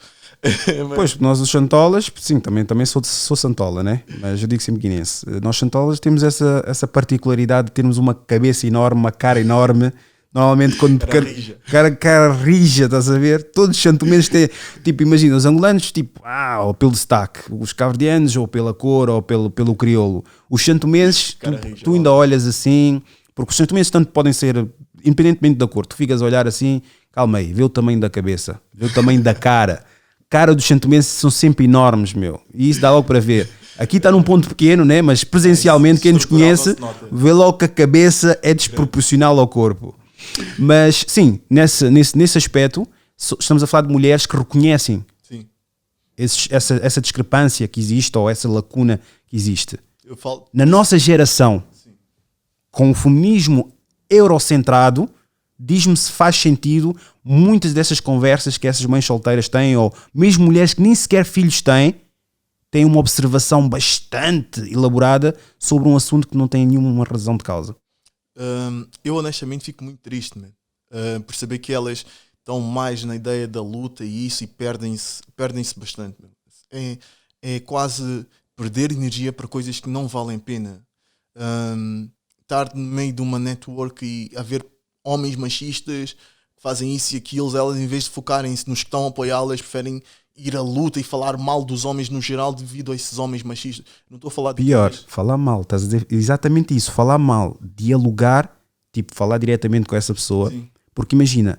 Mas... Pois, nós os Santolas, sim, também sou Santola, né? Mas eu digo sempre guinense. Nós Santolas temos essa particularidade de termos uma cabeça enorme, uma cara enorme. Normalmente quando... Cara rija, estás a ver? Todos os santomenses têm... Tipo, imagina, os angolanos, tipo, ou pelo sotaque. Os cabo-verdianos, ou pela cor, ou pelo crioulo. Os santomenses, tu ainda olhas assim... Porque os santomenses tanto podem ser... Independentemente da cor, tu ficas a olhar assim... Calma aí, vê o tamanho da cabeça, vê o tamanho da cara. Cara dos santomenses são sempre enormes, meu. E isso dá logo para ver. Aqui está num ponto pequeno, né? Mas presencialmente, quem nos conhece, vê logo que a cabeça é desproporcional ao corpo. Mas sim, nesse aspecto, estamos a falar de mulheres que reconhecem essa discrepância que existe ou essa lacuna que existe. Na nossa geração, com o feminismo eurocentrado, diz-me se faz sentido muitas dessas conversas que essas mães solteiras têm, ou mesmo mulheres que nem sequer filhos têm uma observação bastante elaborada sobre um assunto que não tem nenhuma razão de causa. Eu honestamente fico muito triste, por saber que elas estão mais na ideia da luta e isso, e perdem-se bastante. É quase perder energia para coisas que não valem a pena. Estar no meio de uma network e haver homens machistas que fazem isso e aquilo, elas em vez de focarem-se nos que estão a apoiá-las, preferem ir à luta e falar mal dos homens no geral devido a esses homens machistas. Não estou a falar de pior, falar mal, estás a dizer exatamente isso, falar mal, dialogar, tipo, falar diretamente com essa pessoa. Sim. Porque imagina,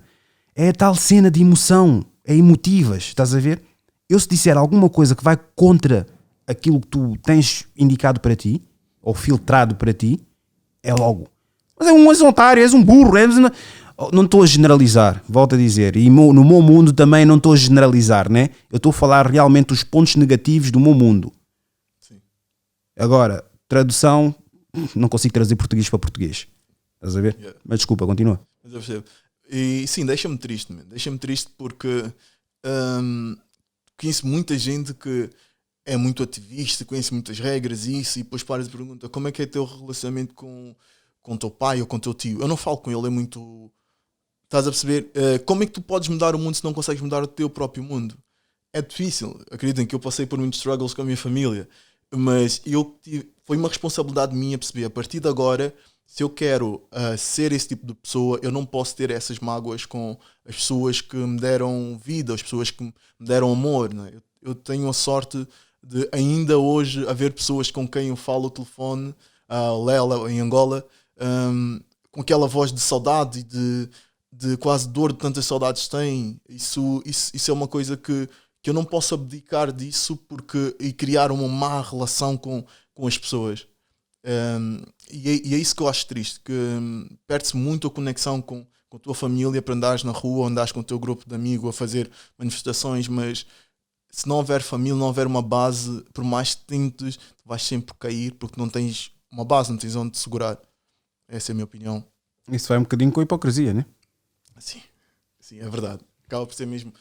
é a tal cena de emoção, é emotivas, estás a ver? Eu se disser alguma coisa que vai contra aquilo que tu tens indicado para ti, ou filtrado para ti, é logo. Mas é um otário, és um burro. Não estou a generalizar, volto a dizer, e no meu mundo também não estou a generalizar, né? Eu estou a falar realmente dos pontos negativos do meu mundo. Sim. Agora, tradução, não consigo trazer português para português. Estás a ver? Yeah. Mas desculpa, continua. Mas eu percebo. E sim, deixa-me triste, man. Deixa-me triste porque conheço muita gente que é muito ativista, conhece muitas regras e isso, e depois paras e pergunta como é que é teu relacionamento com o teu pai ou com o teu tio. Eu não falo com ele, é muito... Estás a perceber? Como é que tu podes mudar o mundo se não consegues mudar o teu próprio mundo? É difícil. Acreditem que eu passei por muitos struggles com a minha família, mas foi uma responsabilidade minha perceber, a partir de agora, se eu quero ser esse tipo de pessoa, eu não posso ter essas mágoas com as pessoas que me deram vida, as pessoas que me deram amor. Né? Eu tenho a sorte de ainda hoje haver pessoas com quem eu falo o telefone, a Lela em Angola, com aquela voz de saudade e de quase dor de tantas saudades têm. Isso é uma coisa que eu não posso abdicar disso e criar uma má relação com as pessoas. E é isso que eu acho triste, que perde-se muito a conexão com a tua família para andares na rua, andares com o teu grupo de amigos a fazer manifestações, mas se não houver família, não houver uma base, por mais que tentes, vais sempre cair porque não tens uma base, não tens onde te segurar. Essa é a minha opinião. Isso vai um bocadinho com a hipocrisia, né? Sim, é verdade. Acaba por ser mesmo.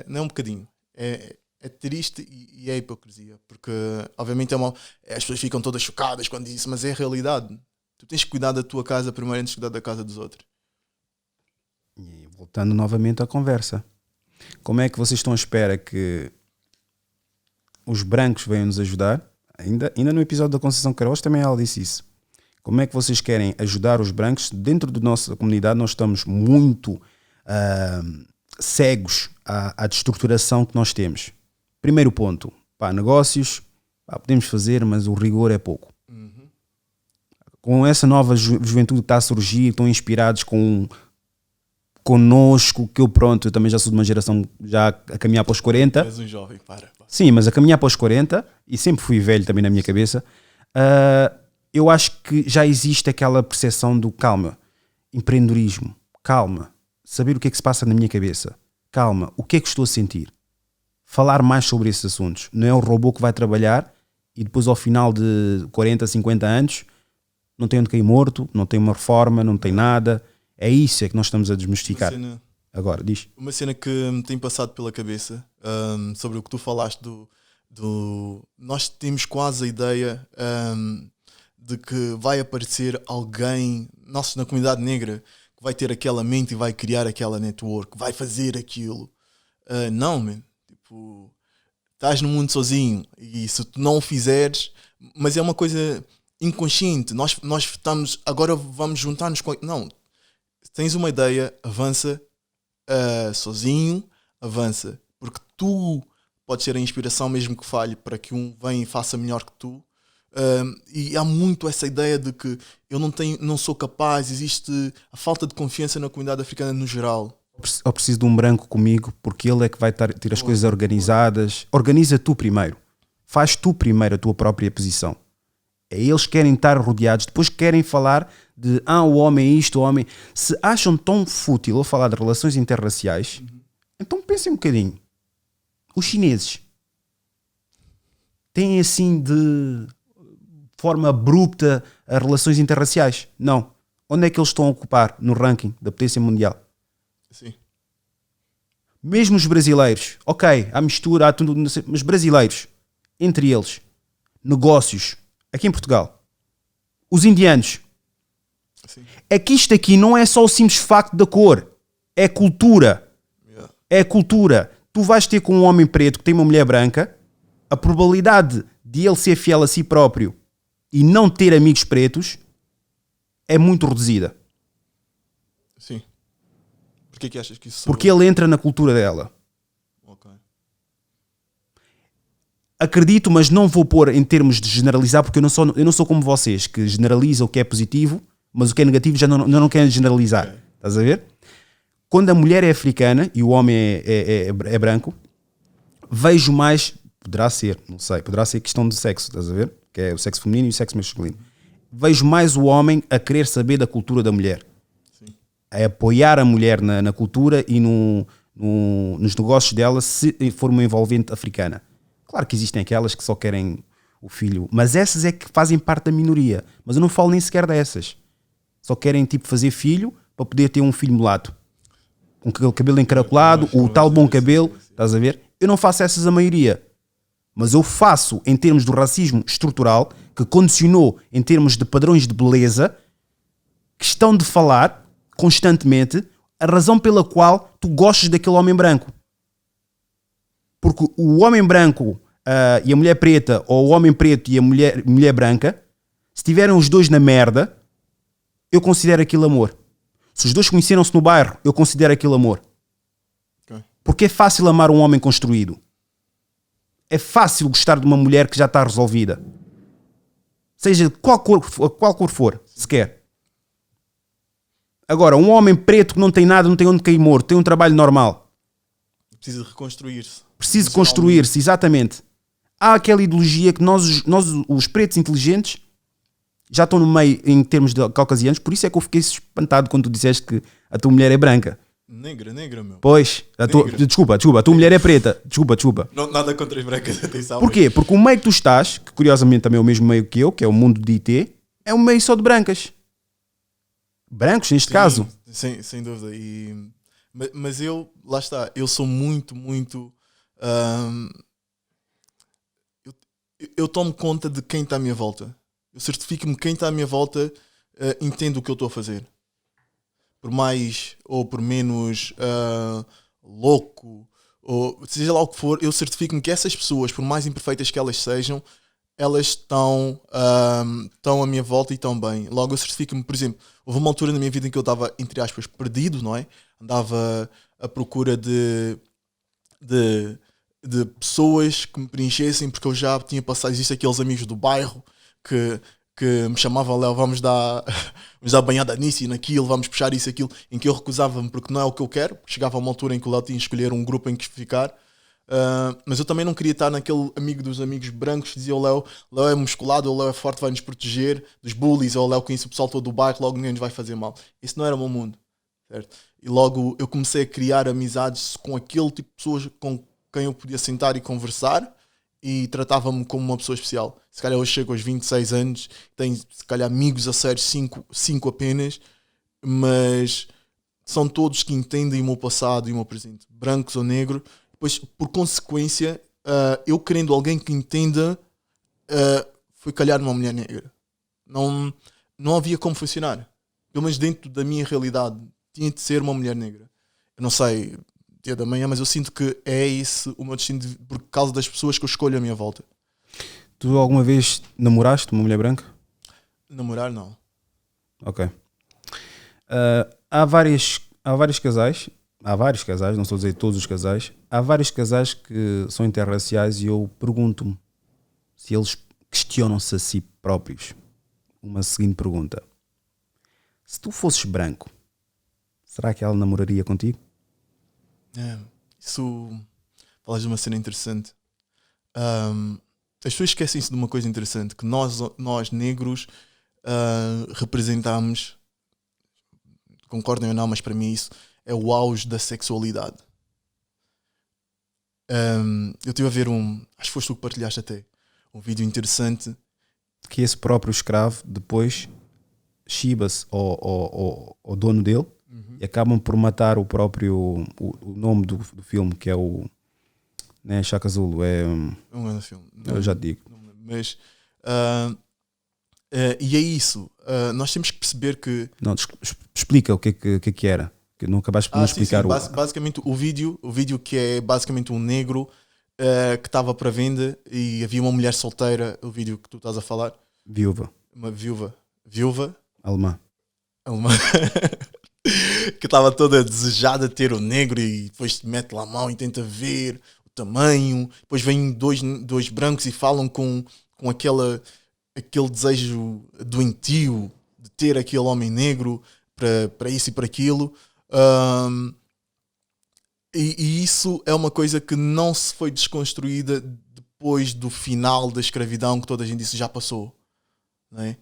Não é um bocadinho. É triste e é hipocrisia. Porque, obviamente, as pessoas ficam todas chocadas quando diz isso, mas é a realidade. Tu tens que cuidar da tua casa primeiro antes de cuidar da casa dos outros. E voltando novamente à conversa. Como é que vocês estão à espera que os brancos venham nos ajudar? Ainda no episódio da Conceição Queiroz também ela disse isso. Como é que vocês querem ajudar os brancos? Dentro da nossa comunidade nós estamos muito cegos à destruturação que nós temos. Primeiro ponto, negócios, podemos fazer, mas o rigor é pouco. Uhum. Com essa nova juventude que está a surgir, estão inspirados connosco, que eu também já sou de uma geração já a caminhar para os 40. És um jovem, para. Sim, mas a caminhar para os 40, e sempre fui velho também na minha cabeça, eu acho que já existe aquela percepção do calma, empreendedorismo, calma, saber o que é que se passa na minha cabeça, calma, o que é que estou a sentir, falar mais sobre esses assuntos. Não é o robô que vai trabalhar e depois ao final de 40, 50 anos não tem onde cair morto, não tem uma reforma, não tem nada. É isso que nós estamos a desmistificar. Agora, diz. Uma cena que me tem passado pela cabeça sobre o que tu falaste nós temos quase a ideia de que vai aparecer alguém na comunidade negra que vai ter aquela mente e vai criar aquela network, vai fazer aquilo. Não, man. Tipo, estás no mundo sozinho e se tu não o fizeres, mas é uma coisa inconsciente. Nós estamos, agora vamos juntar-nos com... Não, tens uma ideia, avança sozinho, avança. Porque tu podes ser a inspiração mesmo que falhe para que um venha e faça melhor que tu. E há muito essa ideia de que eu não sou capaz, existe a falta de confiança na comunidade africana no geral. Eu preciso de um branco comigo porque ele é que vai ter as coisas organizadas. Organiza tu primeiro. Faz tu primeiro a tua própria posição. Eles querem estar rodeados, depois querem falar de o homem é isto, o homem... Se acham tão fútil eu falar de relações interraciais, então pensem um bocadinho. Os chineses têm assim de forma abrupta as relações interraciais? Não. Onde é que eles estão a ocupar no ranking da potência mundial? Sim. Mesmo os brasileiros, ok, há mistura, há tudo, mas brasileiros, entre eles, negócios, aqui em Portugal, os indianos, Sim. É que isto aqui não é só o simples facto da cor, é cultura. Yeah. É cultura. Tu vais ter com um homem preto que tem uma mulher branca, a probabilidade de ele ser fiel a si próprio e não ter amigos pretos é muito reduzida. Sim. Porquê que achas que isso... Porque ele entra na cultura dela. Ok. Acredito, mas não vou pôr em termos de generalizar, porque eu não sou como vocês, que generalizam o que é positivo, mas o que é negativo já não querem generalizar. Okay. Estás a ver? Quando a mulher é africana e o homem é branco, vejo mais, poderá ser, não sei, poderá ser questão de sexo, estás a ver? Que é o sexo feminino e o sexo masculino. Vejo mais o homem a querer saber da cultura da mulher. Sim. a apoiar a mulher na cultura e nos negócios dela se for uma envolvente africana. Claro que existem aquelas que só querem o filho, mas essas é que fazem parte da minoria. Mas eu não falo nem sequer dessas. Só querem tipo fazer filho para poder ter um filho mulato. Com aquele cabelo encaracolado, o tal bom cabelo, estás a ver? Eu não faço essas a maioria. Mas eu faço em termos do racismo estrutural, que condicionou em termos de padrões de beleza, questão de falar constantemente a razão pela qual tu gostas daquele homem branco. Porque o homem branco e a mulher preta, ou o homem preto e a mulher branca, se tiverem os dois na merda, eu considero aquilo amor. Se os dois conheceram-se no bairro, eu considero aquilo amor. Okay. Porque é fácil amar um homem construído. É fácil gostar de uma mulher que já está resolvida. Seja qual cor for, sequer. Agora, um homem preto que não tem nada, não tem onde cair morto, tem um trabalho normal. Precisa reconstruir-se. Precisa construir-se, exatamente. Há aquela ideologia que nós, os pretos inteligentes, já estão no meio em termos de caucasianos, por isso é que eu fiquei espantado quando tu disseste que a tua mulher é branca. Negra, meu. Pois, desculpa, a tua mulher é preta. Desculpa. Não, nada contra as brancas, atenção. Porquê? Porque o meio que tu estás, que curiosamente também é o mesmo meio que eu, que é o mundo de IT, é um meio só de brancas. Brancos, neste caso. Sem dúvida. Mas eu, lá está, eu sou muito. Eu tomo conta de quem está à minha volta. Eu certifico-me que quem está à minha volta entende o que eu estou a fazer. Por mais ou por menos louco, ou seja lá o que for, eu certifico-me que essas pessoas, por mais imperfeitas que elas sejam, elas estão à minha volta e estão bem. Logo eu certifico-me, por exemplo, houve uma altura na minha vida em que eu estava, entre aspas, perdido, não é? Andava à procura de pessoas que me preenchessem, porque eu já tinha passado, existem aqueles amigos do bairro que me chamavam, Léo, vamos dar banhada nisso e naquilo, vamos puxar isso e aquilo, em que eu recusava-me porque não é o que eu quero, porque chegava a uma altura em que o Léo tinha que escolher um grupo em que ficar, mas eu também não queria estar naquele amigo dos amigos brancos que dizia o Léo é musculado, o Léo é forte, vai nos proteger dos bullies, ou o Léo conhece o pessoal todo do bairro, logo ninguém nos vai fazer mal. Isso não era o meu mundo, certo? E logo eu comecei a criar amizades com aquele tipo de pessoas com quem eu podia sentar e conversar, e tratava-me como uma pessoa especial. Se calhar hoje chego aos 26 anos, tenho se calhar amigos a sério, 5 apenas, mas são todos que entendem o meu passado e o meu presente, brancos ou negros. Depois, por consequência, eu querendo alguém que entenda, foi calhar uma mulher negra. Não havia como funcionar. Pelo menos dentro da minha realidade, tinha de ser uma mulher negra. Eu não sei dia da manhã, mas eu sinto que é esse o meu destino por causa das pessoas que eu escolho à minha volta. Tu alguma vez namoraste uma mulher branca? Namorar, não. Ok. Há vários casais, não estou a dizer todos os casais, há vários casais que são interraciais e eu pergunto-me se eles questionam-se a si próprios. Uma seguinte pergunta: se tu fosses branco, será que ela namoraria contigo? Isso, falas de uma cena interessante. As pessoas esquecem-se de uma coisa interessante, que nós negros representamos, concordem ou não, mas para mim isso é o auge da sexualidade. Eu estive a ver acho que foste tu que partilhaste até, um vídeo interessante. Que esse próprio escravo depois chiba-se ao dono dele. E acabam por matar o próprio o nome do filme, que é o Chaka Zulu. É um grande filme. Eu já te digo. Mas e é isso. Nós temos que perceber que... Não, explica o que era. Que não acabaste por explicar. Sim. Basicamente o vídeo que é basicamente um negro que estava para venda e havia uma mulher solteira, o vídeo que tu estás a falar. Viúva. Uma viúva. Alemã. Que estava toda desejada de ter o negro e depois mete lá a mão e tenta ver o tamanho. Depois vêm dois brancos e falam com aquele desejo doentio de ter aquele homem negro para isso e para aquilo. E isso é uma coisa que não se foi desconstruída depois do final da escravidão, que toda a gente disse já passou, não é?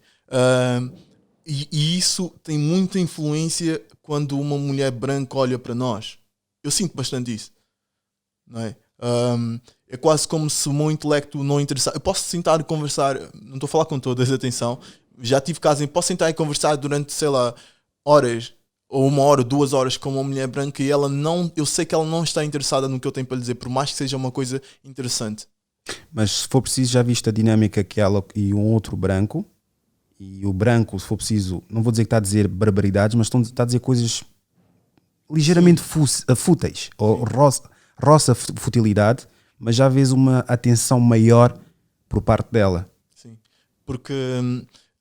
E isso tem muita influência quando uma mulher branca olha para nós. Eu sinto bastante isso. Não é? É quase como se o meu intelecto não interessasse. Eu posso sentar e conversar, não estou a falar com todas, atenção. Já tive casos em que posso sentar e conversar durante, sei lá, horas, ou 1 hora, 2 horas com uma mulher branca e ela não, eu sei que ela não está interessada no que eu tenho para lhe dizer, por mais que seja uma coisa interessante. Mas se for preciso, já viste a dinâmica que ela e um outro branco, e o branco, se for preciso, não vou dizer que está a dizer barbaridades, mas está a dizer coisas ligeiramente fúteis, ou roça futilidade, mas já vês uma atenção maior por parte dela. Sim, porque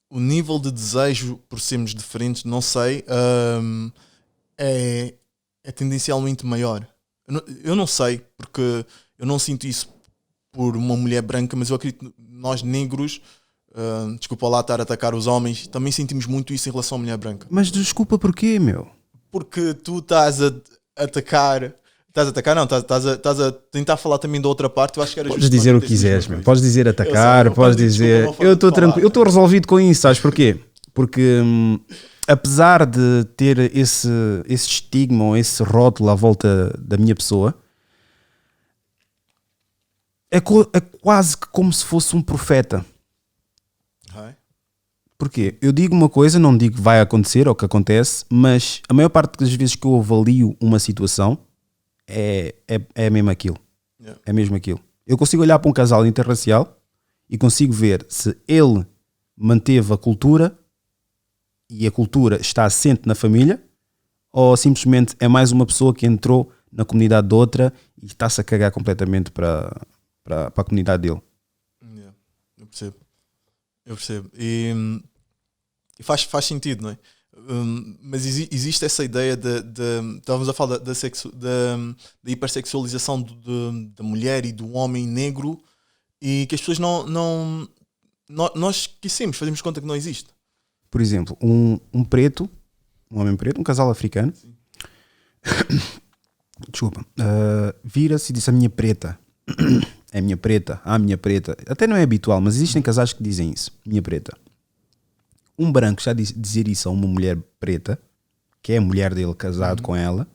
o nível de desejo por sermos diferentes, não sei, é tendencialmente maior. Eu não sei, porque eu não sinto isso por uma mulher branca, mas eu acredito que nós negros, desculpa lá estar a atacar os homens, também sentimos muito isso em relação à mulher branca. Mas desculpa porquê, meu? Porque tu estás a atacar... Estás a atacar? Não, estás a tentar falar também da outra parte. Eu acho que era podes dizer o que quiseres, meu. Podes dizer atacar, sei, podes dizer. Eu estou tranquilo, eu estou resolvido com isso, sabes porquê? Porque apesar de ter esse estigma ou esse rótulo à volta da minha pessoa, é quase que como se fosse um profeta. Porquê? Eu digo uma coisa, não digo que vai acontecer ou que acontece, mas a maior parte das vezes que eu avalio uma situação é mesmo aquilo. Yeah. É mesmo aquilo. Eu consigo olhar para um casal interracial e consigo ver se ele manteve a cultura e a cultura está assente na família ou simplesmente é mais uma pessoa que entrou na comunidade de outra e está-se a cagar completamente para a comunidade dele. Yeah. Eu percebo. E faz sentido, não é? Mas existe essa ideia estávamos a falar da hipersexualização da mulher e do homem negro e que as pessoas nós esquecemos, fazemos conta que não existe. Por exemplo, um homem preto, um casal africano, desculpa, vira-se e diz a minha preta, é minha preta, minha preta, até não é habitual, mas existem casais que dizem isso, minha preta. Um branco já dizer isso a uma mulher preta, que é a mulher dele casado com ela,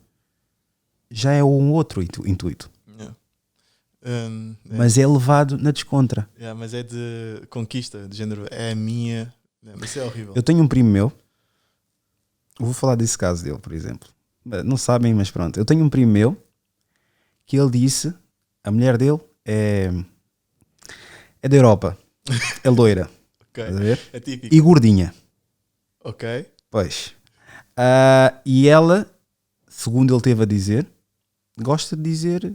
já é um outro intuito. Yeah. Mas é levado na descontra. Yeah, mas é de conquista, de género, é a minha. Mas isso é horrível. Eu tenho um primo meu, eu vou falar desse caso dele, por exemplo. Não sabem, mas pronto. Eu tenho um primo meu que ele disse, a mulher dele é da Europa, é loira. Okay. Estás a ver? É típico. E gordinha. Ok. Pois. E ela, segundo ele teve a dizer, gosta de dizer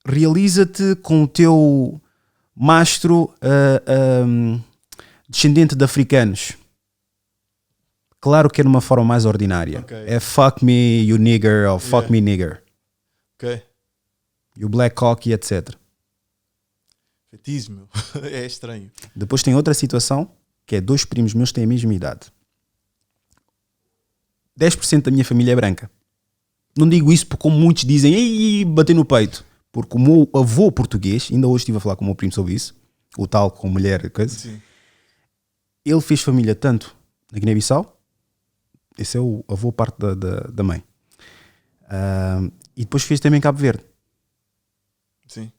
realiza-te com o teu mastro descendente de africanos. Claro que é numa forma mais ordinária. Okay. É fuck me, you nigger, ou fuck me, nigger. Ok. You black cock e etc. Fetismo. É estranho. Depois tem outra situação, que é 2 primos meus que têm a mesma idade. 10% da minha família é branca. Não digo isso porque como muitos dizem, ei, bater no peito. Porque o meu avô português, ainda hoje estive a falar com o meu primo sobre isso, o tal com mulher e coisa. Sim. Ele fez família tanto na Guiné-Bissau, esse é o avô parte da mãe. E depois fez também em Cabo Verde. Sim.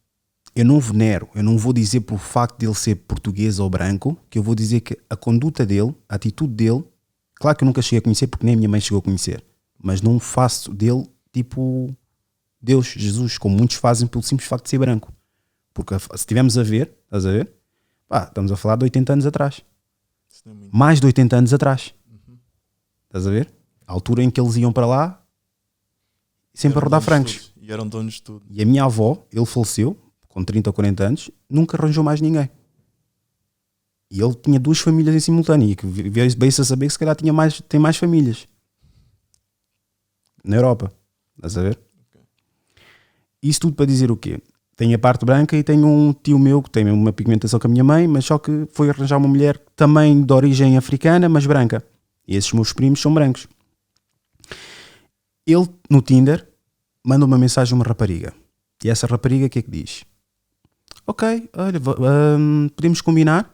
Eu não venero, eu não vou dizer por facto de ele ser português ou branco, que eu vou dizer que a conduta dele, a atitude dele, claro que eu nunca cheguei a conhecer porque nem a minha mãe chegou a conhecer, mas não faço dele tipo Deus, Jesus, como muitos fazem pelo simples facto de ser branco. Porque se estivermos a ver, estás a ver? Estamos a falar de 80 anos atrás. Mais de 80 anos atrás. Estás a ver? A altura em que eles iam para lá sempre a rodar francos. E eram donos de tudo. E a minha avó, ele faleceu com 30 ou 40 anos, nunca arranjou mais ninguém. E ele tinha 2 famílias em simultâneo. E veio-se a saber que se calhar tem mais famílias. Na Europa. Estás a ver? Okay. Isso tudo para dizer o quê? Tenho a parte branca e tenho um tio meu que tem uma pigmentação com a minha mãe, mas só que foi arranjar uma mulher também de origem africana, mas branca. E esses meus primos são brancos. Ele, no Tinder, manda uma mensagem a uma rapariga. E essa rapariga o que é que diz? Ok, olha, podemos combinar.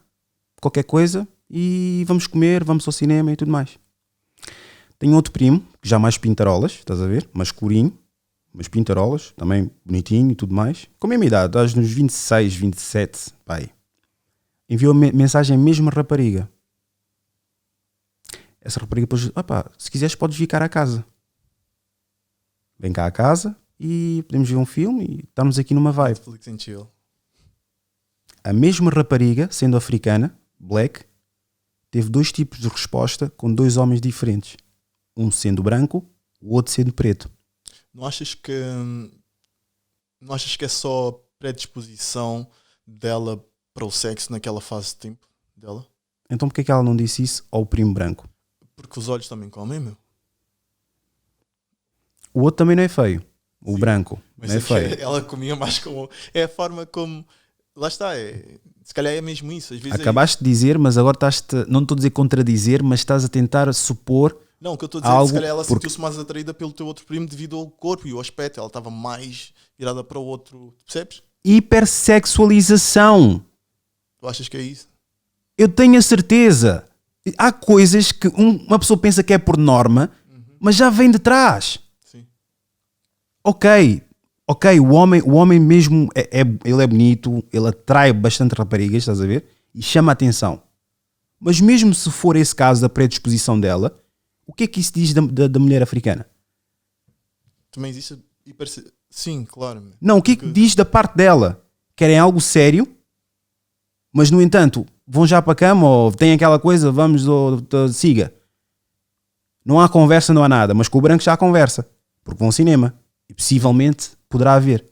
qualquer coisa e vamos comer, vamos ao cinema e tudo mais. Tenho outro primo, já mais pintarolas, estás a ver? Mais escurinho, mas pintarolas, também bonitinho e tudo mais. Com a mesma idade, estás nos 26, 27, pai. Enviou mensagem à mesma rapariga. Essa rapariga depois, se quiseres podes vir cá à casa. Vem cá à casa e podemos ver um filme e estamos aqui numa vibe. Netflix and chill. A mesma rapariga, sendo africana, black, teve 2 tipos de resposta com 2 homens diferentes. Um sendo branco, o outro sendo preto. Não achas que é só predisposição dela para o sexo naquela fase de tempo dela? Então porquê que ela não disse isso ao primo branco? Porque os olhos também comem, meu. O outro também não é feio. O Sim, branco mas não é feio. ela comia mais como... É a forma como... Lá está, se calhar é mesmo isso. Às vezes Acabaste de dizer, mas agora não estou a dizer contradizer, mas estás a tentar supor. Não, o que eu estou a dizer é que se calhar ela porque... sentiu-se mais atraída pelo teu outro primo devido ao corpo e ao aspecto. Ela estava mais virada para o outro. Percebes? Hipersexualização. Tu achas que é isso? Eu tenho a certeza. Há coisas que uma pessoa pensa que é por norma, mas já vem de trás. Sim. Ok, o homem mesmo, ele é bonito, ele atrai bastante raparigas, estás a ver? E chama a atenção. Mas mesmo se for esse caso da predisposição dela, o que é que isso diz da mulher africana? Também existe... Sim, claro. Não, o que é que diz da parte dela? Querem algo sério, mas no entanto, vão já para a cama ou tem aquela coisa, vamos, siga. Não há conversa, não há nada, mas com o branco já há conversa, porque vão ao cinema. E possivelmente poderá haver.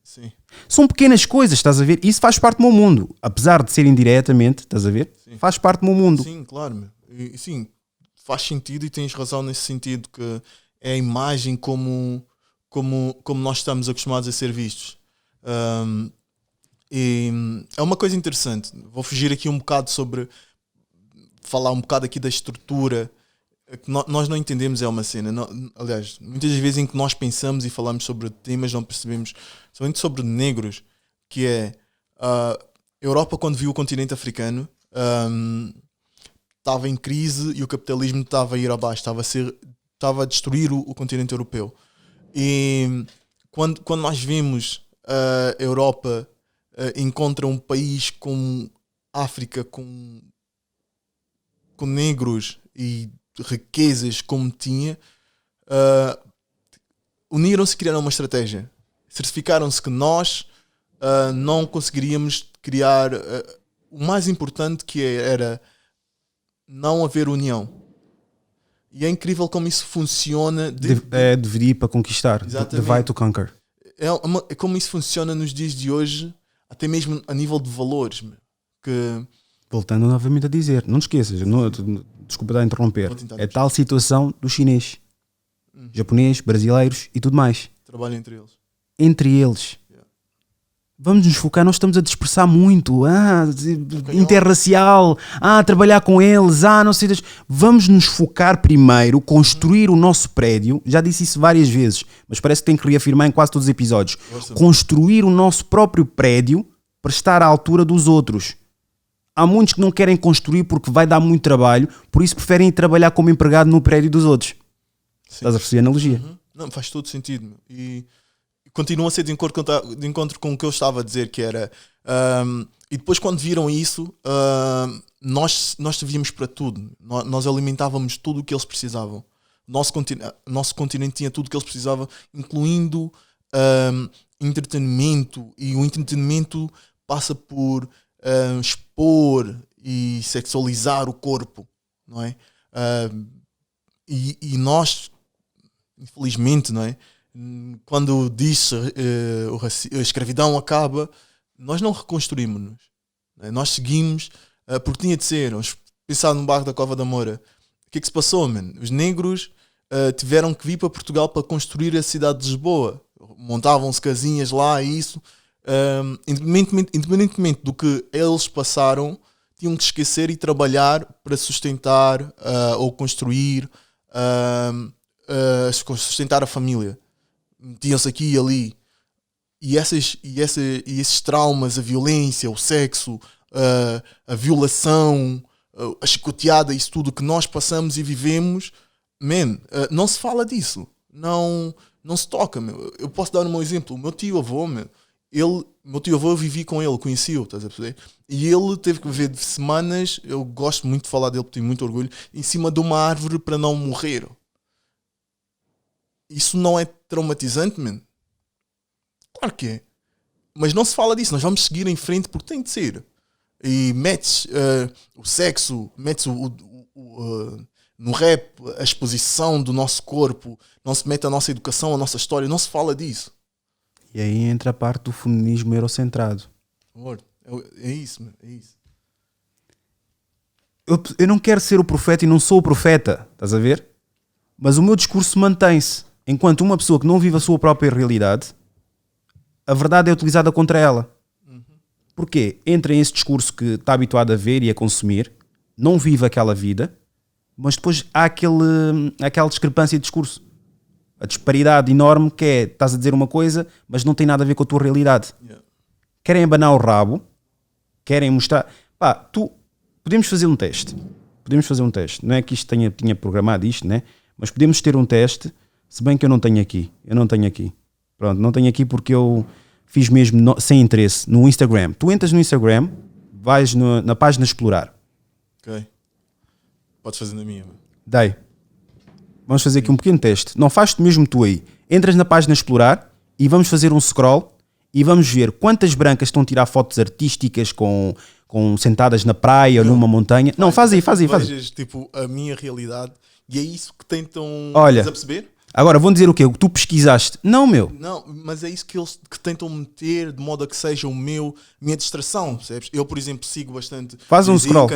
Sim. São pequenas coisas, estás a ver? Isso faz parte do meu mundo. Apesar de ser indiretamente, estás a ver? Sim. Faz parte do meu mundo. Sim, claro. E, sim, faz sentido e tens razão nesse sentido que é a imagem como nós estamos acostumados a ser vistos. E é uma coisa interessante. Vou fugir aqui um bocado sobre... Falar um bocado aqui da estrutura... que nós não entendemos é uma cena. Aliás, muitas das vezes em que nós pensamos e falamos sobre temas não percebemos, somente sobre negros, que é a Europa quando viu o continente africano estava em crise e o capitalismo estava a ir abaixo, estava a destruir o continente europeu. E quando nós vemos a Europa encontra um país como África com negros e riquezas como tinha, uniram-se e criaram uma estratégia. Certificaram-se que nós não conseguiríamos criar o mais importante, que era não haver união. E é incrível como isso funciona. Deveria para conquistar. Divide to conquer. É como isso funciona nos dias de hoje, até mesmo a nível de valores. Que... Voltando novamente a dizer, não te esqueças, desculpa estar a interromper, é tal situação do chinês, japonês, brasileiros e tudo mais. Trabalho entre eles. Entre eles. Yeah. Vamos nos focar, nós estamos a dispersar muito. Interracial, trabalhar com eles, não sei. Vamos nos focar primeiro, construir o nosso prédio. Já disse isso várias vezes, mas parece que tenho que reafirmar em quase todos os episódios. Construir o nosso próprio prédio para estar à altura dos outros. Há muitos que não querem construir porque vai dar muito trabalho, por isso preferem ir trabalhar como empregado no prédio dos outros. Sim. Estás a perceber a analogia? Não, faz todo sentido. E continua a ser de encontro com o que eu estava a dizer, que era... e depois quando viram isso, nós servíamos para tudo. Nós alimentávamos tudo o que eles precisavam. Nosso continente tinha tudo o que eles precisavam, incluindo entretenimento. E o entretenimento passa por... expor e sexualizar o corpo, não é? E nós, infelizmente, não é? Quando diz a escravidão acaba, nós não reconstruímos-nos, não é? Nós seguimos porque tinha de ser. Vamos pensar no bairro da Cova da Moura. O que é que se passou, man? Os negros tiveram que vir para Portugal para construir a cidade de Lisboa. Montavam-se casinhas lá e isso... independentemente do que eles passaram, tinham que esquecer e trabalhar para sustentar ou construir, sustentar a família. Metiam-se aqui e ali. E esses traumas, a violência, o sexo, a violação, a chicoteada, isso tudo que nós passamos e vivemos, não se fala disso. Não se toca, meu. Eu posso dar um meu exemplo. O meu tio-avô, meu tio-avô, eu vivi com ele, conheci-o, estás a perceber? E ele teve que viver de semanas, eu gosto muito de falar dele, tenho muito orgulho, em cima de uma árvore para não morrer. Isso não é traumatizante, man? Claro que é. Mas não se fala disso, nós vamos seguir em frente porque tem de ser. E metes o sexo, metes no rap a exposição do nosso corpo, não se mete a nossa educação, a nossa história, não se fala disso. E aí entra a parte do feminismo eurocentrado. É isso, man, é isso. Eu não quero ser o profeta e não sou o profeta, estás a ver? Mas o meu discurso mantém-se. Enquanto uma pessoa que não vive a sua própria realidade, a verdade é utilizada contra ela. Porquê? Entra em esse discurso que está habituado a ver e a consumir, não vive aquela vida, mas depois há aquela discrepância de discurso. A disparidade enorme que é, estás a dizer uma coisa, mas não tem nada a ver com a tua realidade. Yeah. Querem abanar o rabo, querem mostrar... Podemos fazer um teste. Não é que isto tinha programado isto, né? Mas podemos ter um teste, se bem que eu não tenho aqui. Pronto, não tenho aqui porque eu fiz mesmo sem interesse no Instagram. Tu entras no Instagram, vais na página explorar. Ok. Podes fazer na minha. Dai. Vamos fazer aqui um pequeno teste. Não fazes mesmo tu aí. Entras na página explorar e vamos fazer um scroll e vamos ver quantas brancas estão a tirar fotos artísticas com sentadas na praia ou numa montanha. Não, faz aí. Vejas, tipo, a minha realidade e é isso que tentam... Olha, a perceber? Agora vão dizer o quê? O que tu pesquisaste? Não, meu. Não, mas é isso que eles que tentam meter de modo a que seja minha distração, percebes? Eu, por exemplo, sigo bastante... Faz um scroll.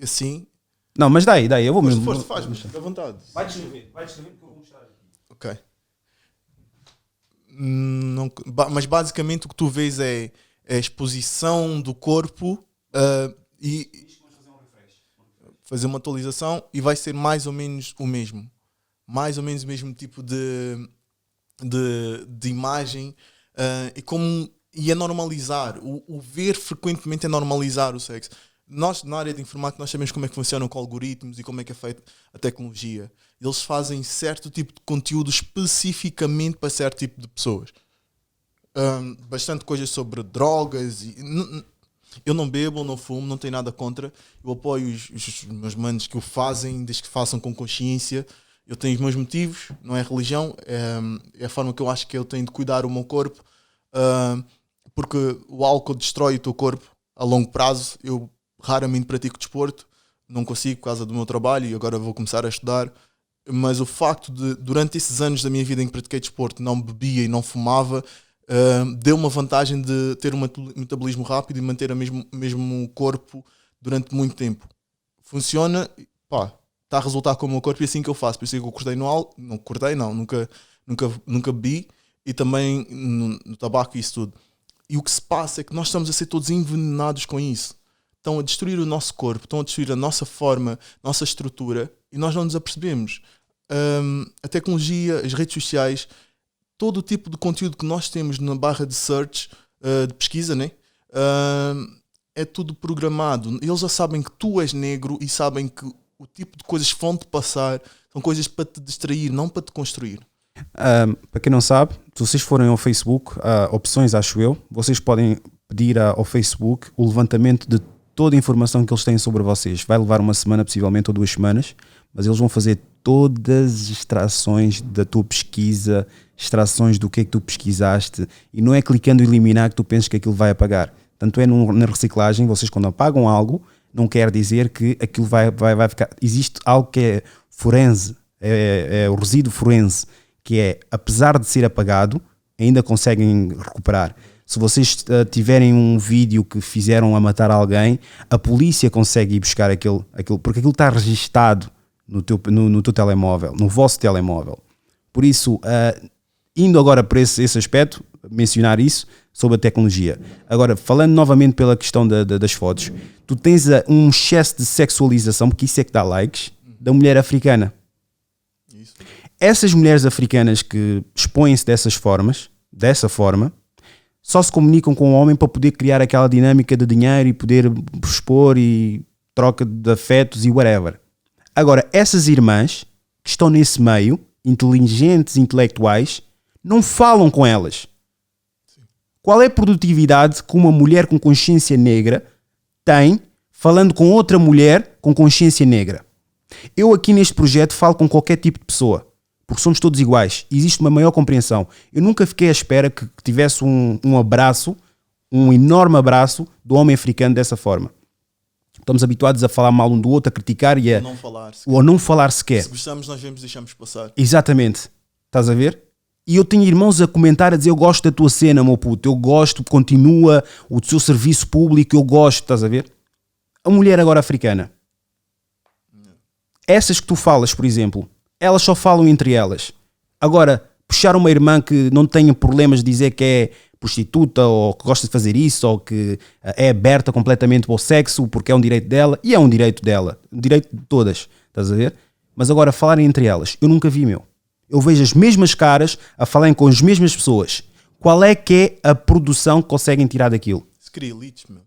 Assim... Não, mas daí, eu vou mesmo. Força, faz-me, à vontade. Vai descrever porque eu vou mostrar aqui. Ok. Mas basicamente o que tu vês é a exposição do corpo e fazer uma atualização e vai ser mais ou menos o mesmo. Mais ou menos o mesmo tipo de imagem e é normalizar. O ver frequentemente é normalizar o sexo. Nós, na área de informática, nós sabemos como é que funcionam com algoritmos e como é que é feita a tecnologia. Eles fazem certo tipo de conteúdo especificamente para certo tipo de pessoas. Bastante coisas sobre drogas. Eu não bebo, não fumo, não tenho nada contra. Eu apoio os meus manos que o fazem, desde que façam com consciência. Eu tenho os meus motivos, não é religião. É a forma que eu acho que eu tenho de cuidar o meu corpo. Porque o álcool destrói o teu corpo a longo prazo. Eu raramente pratico desporto, não consigo por causa do meu trabalho e agora vou começar a estudar, mas o facto de, durante esses anos da minha vida em que pratiquei desporto, não bebia e não fumava, deu uma vantagem de ter um metabolismo rápido e manter o mesmo corpo durante muito tempo. Funciona, está a resultar com o meu corpo e é assim que eu faço. Por isso é que eu cortei nunca bebi e também no tabaco e isso tudo. E o que se passa é que nós estamos a ser todos envenenados com isso. Estão a destruir o nosso corpo, estão a destruir a nossa forma, nossa estrutura e nós não nos apercebemos. A tecnologia, as redes sociais, todo o tipo de conteúdo que nós temos na barra de search, de pesquisa, né? É tudo programado. Eles já sabem que tu és negro e sabem que o tipo de coisas que vão-te passar são coisas para te distrair, não para te construir. Para quem não sabe, se vocês forem ao Facebook, opções, acho eu, vocês podem pedir ao Facebook o levantamento de toda a informação que eles têm sobre vocês. Vai levar uma semana, possivelmente, ou 2 semanas, mas eles vão fazer todas as extrações da tua pesquisa, extrações do que é que tu pesquisaste, e não é clicando em eliminar que tu pensas que aquilo vai apagar. Tanto é na reciclagem, vocês quando apagam algo, não quer dizer que aquilo vai ficar... Existe algo que é forense, é o resíduo forense, que é, apesar de ser apagado, ainda conseguem recuperar. Se vocês tiverem um vídeo que fizeram a matar alguém, a polícia consegue ir buscar aquilo porque aquilo está registado no teu telemóvel, no vosso telemóvel. Por isso, indo agora para esse aspecto, mencionar isso sobre a tecnologia. Agora, falando novamente pela questão das fotos, tu tens um excesso de sexualização, porque isso é que dá likes, da mulher africana. Isso. Essas mulheres africanas que expõem-se dessa forma, só se comunicam com o homem para poder criar aquela dinâmica de dinheiro e poder expor e troca de afetos e whatever. Agora, essas irmãs que estão nesse meio, inteligentes, intelectuais, não falam com elas. Qual é a produtividade que uma mulher com consciência negra tem falando com outra mulher com consciência negra? Eu aqui neste projeto falo com qualquer tipo de pessoa, porque somos todos iguais. Existe uma maior compreensão. Eu nunca fiquei à espera que tivesse um abraço, um enorme abraço do homem africano dessa forma. Estamos habituados a falar mal um do outro, a criticar e a não falar sequer. Se gostamos, nós vemos, deixamos passar. Exatamente. Estás a ver? E eu tenho irmãos a comentar, a dizer: eu gosto da tua cena, meu puto, eu gosto, continua o teu serviço público, eu gosto, estás a ver? A mulher agora africana, essas que tu falas, por exemplo, elas só falam entre elas. Agora, puxar uma irmã que não tenha problemas de dizer que é prostituta ou que gosta de fazer isso ou que é aberta completamente para o sexo porque é um direito dela, e é um direito dela, um direito de todas, estás a ver? Mas agora, falarem entre elas, eu nunca vi, meu. Eu vejo as mesmas caras a falarem com as mesmas pessoas. Qual é que é a produção que conseguem tirar daquilo? Isso cria elites, meu.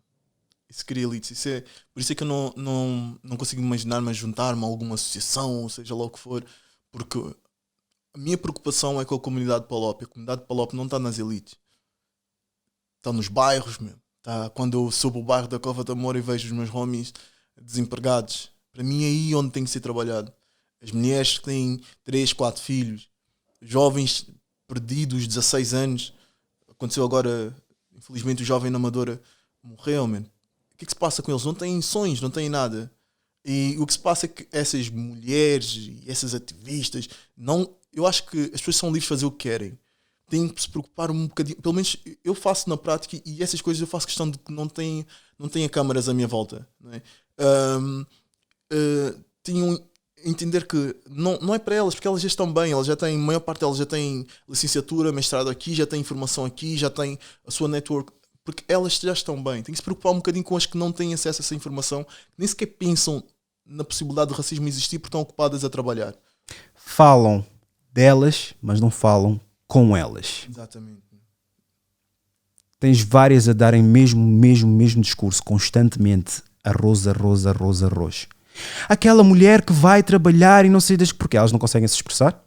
Isso cria elites. Por isso é que eu não consigo imaginar-me a juntar-me a alguma associação, ou seja lá o que for, porque a minha preocupação é com a comunidade de Palop. A comunidade de Palop não está nas elites. Está nos bairros, meu. Tá, quando eu subo o bairro da Cova da Moura e vejo os meus homies desempregados, para mim é aí onde tem que ser trabalhado. As mulheres que têm 3, 4 filhos, jovens perdidos, 16 anos. Aconteceu agora, infelizmente, o jovem na Amadora morreu, man. O que é que se passa com eles? Não têm sonhos, não têm nada. E o que se passa é que essas mulheres e essas ativistas, eu acho que as pessoas são livres de fazer o que querem. Têm que se preocupar um bocadinho. Pelo menos eu faço na prática, e essas coisas eu faço questão de que não tenha câmaras à minha volta. Não é? Tinham entender que não é para elas, porque elas já estão bem, elas já têm, a maior parte delas já têm licenciatura, mestrado aqui, já têm informação aqui, já têm a sua network, porque elas já estão bem. Tem que se preocupar um bocadinho com as que não têm acesso a essa informação, nem sequer pensam na possibilidade do racismo existir porque estão ocupadas a trabalhar. Falam delas, mas não falam com elas. Exatamente. Tens várias a darem mesmo discurso, constantemente. Arroz. Aquela mulher que vai trabalhar e não sei porque elas não conseguem se expressar.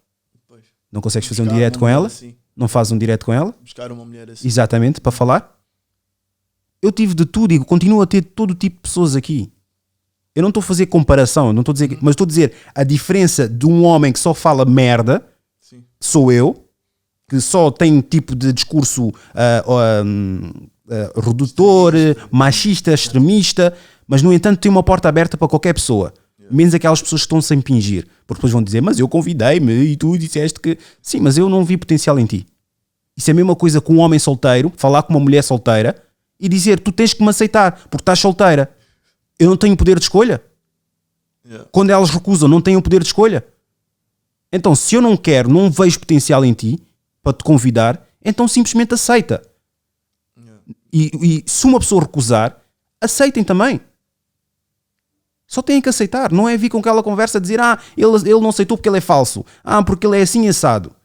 Pois. Não consegues fazer um direto com ela. Assim. Não fazes um direto com ela. Buscar uma mulher assim. Exatamente, para falar. Eu tive de tudo e continuo a ter todo tipo de pessoas aqui. Eu não estou a fazer comparação, não estou a dizer, mas estou a dizer a diferença de um homem que só fala merda, Sim. sou eu, que só tem tipo de discurso redutor, machista, extremista, mas no entanto tem uma porta aberta para qualquer pessoa, menos aquelas pessoas que estão sem impingir, porque depois vão dizer: mas eu convidei-me e tu disseste que sim, mas eu não vi potencial em ti. Isso é a mesma coisa que um homem solteiro falar com uma mulher solteira e dizer: tu tens que me aceitar porque estás solteira. Eu não tenho poder de escolha. Quando elas recusam, não tenho poder de escolha. Então, se eu não quero, não vejo potencial em ti para te convidar, então simplesmente aceita. E se uma pessoa recusar, aceitem também. Só têm que aceitar. Não é vir com aquela conversa a dizer: ele não aceitou porque ele é falso. Porque ele é assim assado.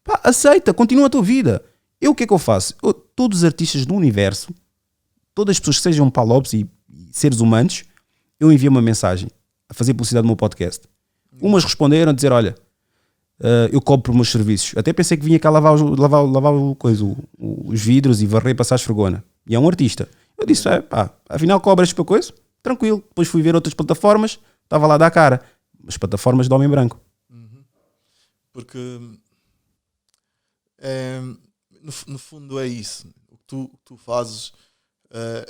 Pá, aceita, continua a tua vida. O que é que eu faço? Todos os artistas do universo, todas as pessoas que sejam palopes e seres humanos, eu enviei uma mensagem a fazer publicidade no meu podcast. Umas responderam a dizer: olha, eu cobro por meus serviços. Até pensei que vinha cá lavar os vidros e varrer e passar a esfregona. E é um artista. Eu disse: afinal cobras para coisa? Tranquilo. Depois fui ver outras plataformas, estava lá a dar cara. As plataformas de homem branco. Porque no fundo é isso. O que tu fazes,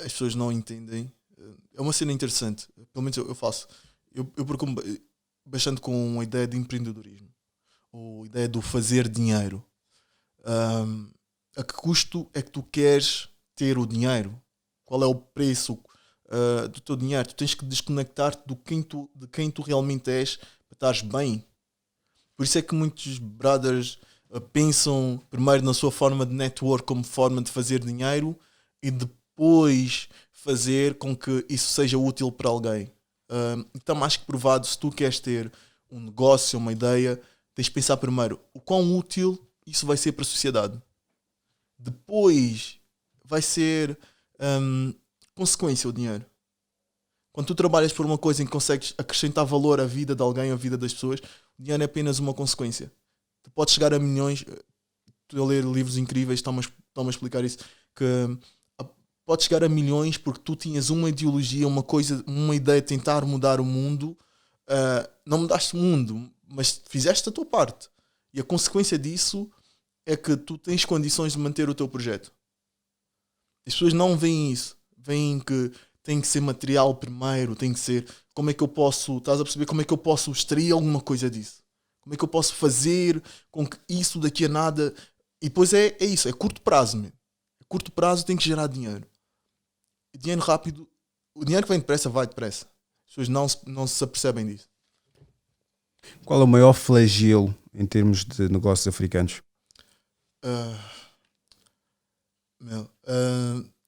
as pessoas não entendem. É uma cena interessante. Pelo menos eu faço. Eu preocupo bastante com a ideia de empreendedorismo. Ou a ideia do fazer dinheiro. A que custo é que tu queres ter o dinheiro? Qual é o preço do teu dinheiro? Tu tens que desconectar-te de quem tu realmente és para estares bem. Por isso é que muitos brothers pensam primeiro na sua forma de network como forma de fazer dinheiro e depois fazer com que isso seja útil para alguém. Está mais que provado, se tu queres ter um negócio, uma ideia, tens de pensar primeiro o quão útil isso vai ser para a sociedade. Depois vai ser consequência o dinheiro. Quando tu trabalhas por uma coisa em que consegues acrescentar valor à vida de alguém, à vida das pessoas, o dinheiro é apenas uma consequência. Tu podes chegar a milhões. Tu a ler livros incríveis estão-me a explicar isso, que podes chegar a milhões porque tu tinhas uma ideologia, uma coisa, uma ideia de tentar mudar o mundo. Não mudaste o mundo, mas fizeste a tua parte. E a consequência disso é que tu tens condições de manter o teu projeto. As pessoas não veem isso. Veem que tem que ser material primeiro, tem que ser... Como é que eu posso... Estás a perceber? Como é que eu posso extrair alguma coisa disso? Como é que eu posso fazer com que isso daqui a nada... E depois é isso, é curto prazo mesmo. A curto prazo tem que gerar dinheiro. E dinheiro rápido... O dinheiro que vem depressa, vai depressa. As pessoas não se apercebem disso. Qual é o maior flagelo em termos de negócios africanos?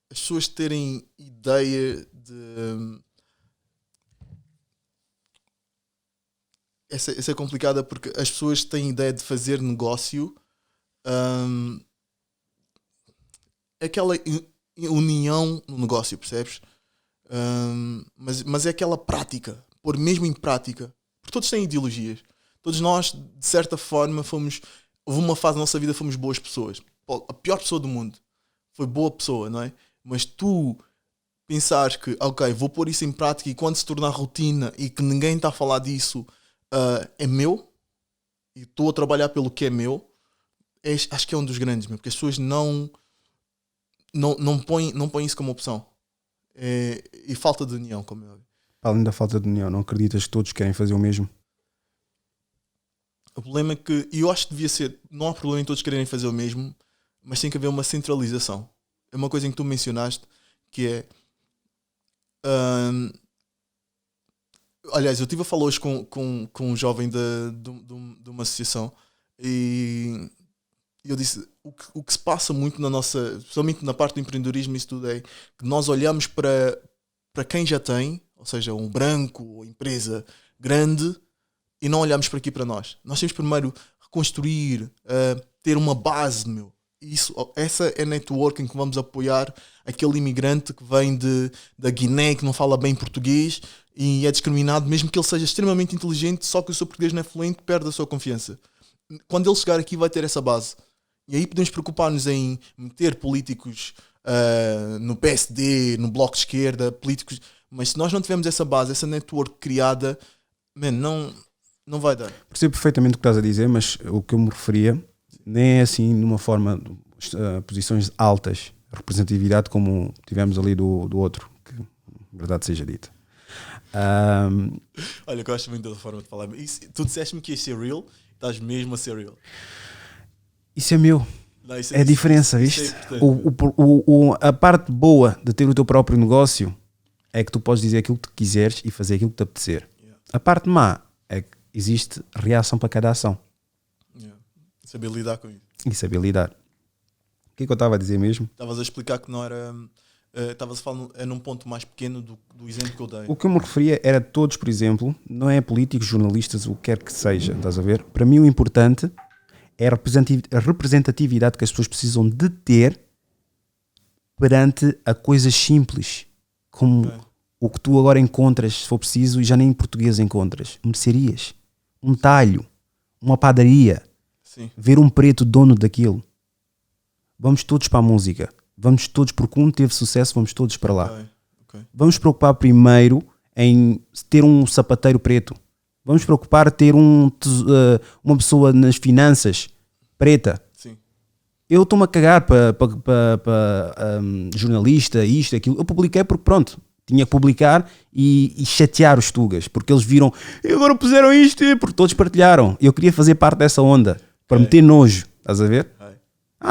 As pessoas terem ideia de... Essa é complicada porque as pessoas têm ideia de fazer negócio. É aquela união no negócio, percebes? Mas é aquela prática, pôr mesmo em prática. Porque todos têm ideologias. Todos nós, de certa forma, houve uma fase da nossa vida fomos boas pessoas. A pior pessoa do mundo foi boa pessoa, não é? Mas tu pensares que, ok, vou pôr isso em prática e quando se tornar rotina e que ninguém está a falar disso, é meu e estou a trabalhar pelo que é meu, acho que é um dos grandes, meu, porque as pessoas não põem isso como opção. E falta de união, como eu. Além da falta de união, não acreditas que todos querem fazer o mesmo? O problema é que, e eu acho que devia ser, não há problema em todos quererem fazer o mesmo, mas tem que haver uma centralização. É uma coisa em que tu mencionaste, que é... aliás, eu estive a falar hoje com um jovem de uma associação e eu disse, o que se passa muito na nossa, especialmente na parte do empreendedorismo, isso tudo é que nós olhamos para quem já tem, ou seja, um branco ou empresa grande, e não olhamos para aqui para nós. Nós temos primeiro reconstruir, ter uma base, meu. Essa é a networking que vamos apoiar aquele imigrante que vem da Guiné, que não fala bem português e é discriminado, mesmo que ele seja extremamente inteligente, só que o seu português não é fluente, perde a sua confiança. Quando ele chegar aqui vai ter essa base. E aí podemos preocupar-nos em meter políticos no PSD, no Bloco de Esquerda, políticos, mas se nós não tivermos essa base, essa network criada, não vai dar. Percebo perfeitamente o que estás a dizer, mas o que eu me referia nem é assim numa forma posições altas, representatividade como tivemos ali do outro, que verdade seja dita. Olha, eu gosto muito da forma de falar. Tu disseste-me que ia ser real, estás mesmo a ser real. Isso é meu. Não, é a diferença, viste? A parte boa de ter o teu próprio negócio é que tu podes dizer aquilo que tu quiseres e fazer aquilo que te apetecer. Yeah. A parte má é que existe reação para cada ação. Yeah. Saber lidar com isso. E saber lidar. O que é que eu estava a dizer mesmo? Estavas a explicar que não era... Estavas a falar num ponto mais pequeno do exemplo que eu dei. O que eu me referia era todos, por exemplo, não é políticos, jornalistas, o que quer que seja, estás a ver? Para mim o importante é a representatividade que as pessoas precisam de ter perante a coisas simples, como o que tu agora encontras, se for preciso, e já nem em português encontras. Mercearias, um talho, uma padaria, Sim. Ver um preto dono daquilo. Vamos todos para a música. Vamos todos, porque um teve sucesso, vamos todos para lá. Okay. Vamos preocupar primeiro em ter um sapateiro preto. Vamos preocupar ter uma pessoa nas finanças preta. Sim. Eu estou-me a cagar para jornalista, isto, aquilo. Eu publiquei porque pronto, tinha que publicar e chatear os tugas, porque eles viram, e agora puseram isto, porque todos partilharam. Eu queria fazer parte dessa onda, para meter nojo, estás a ver?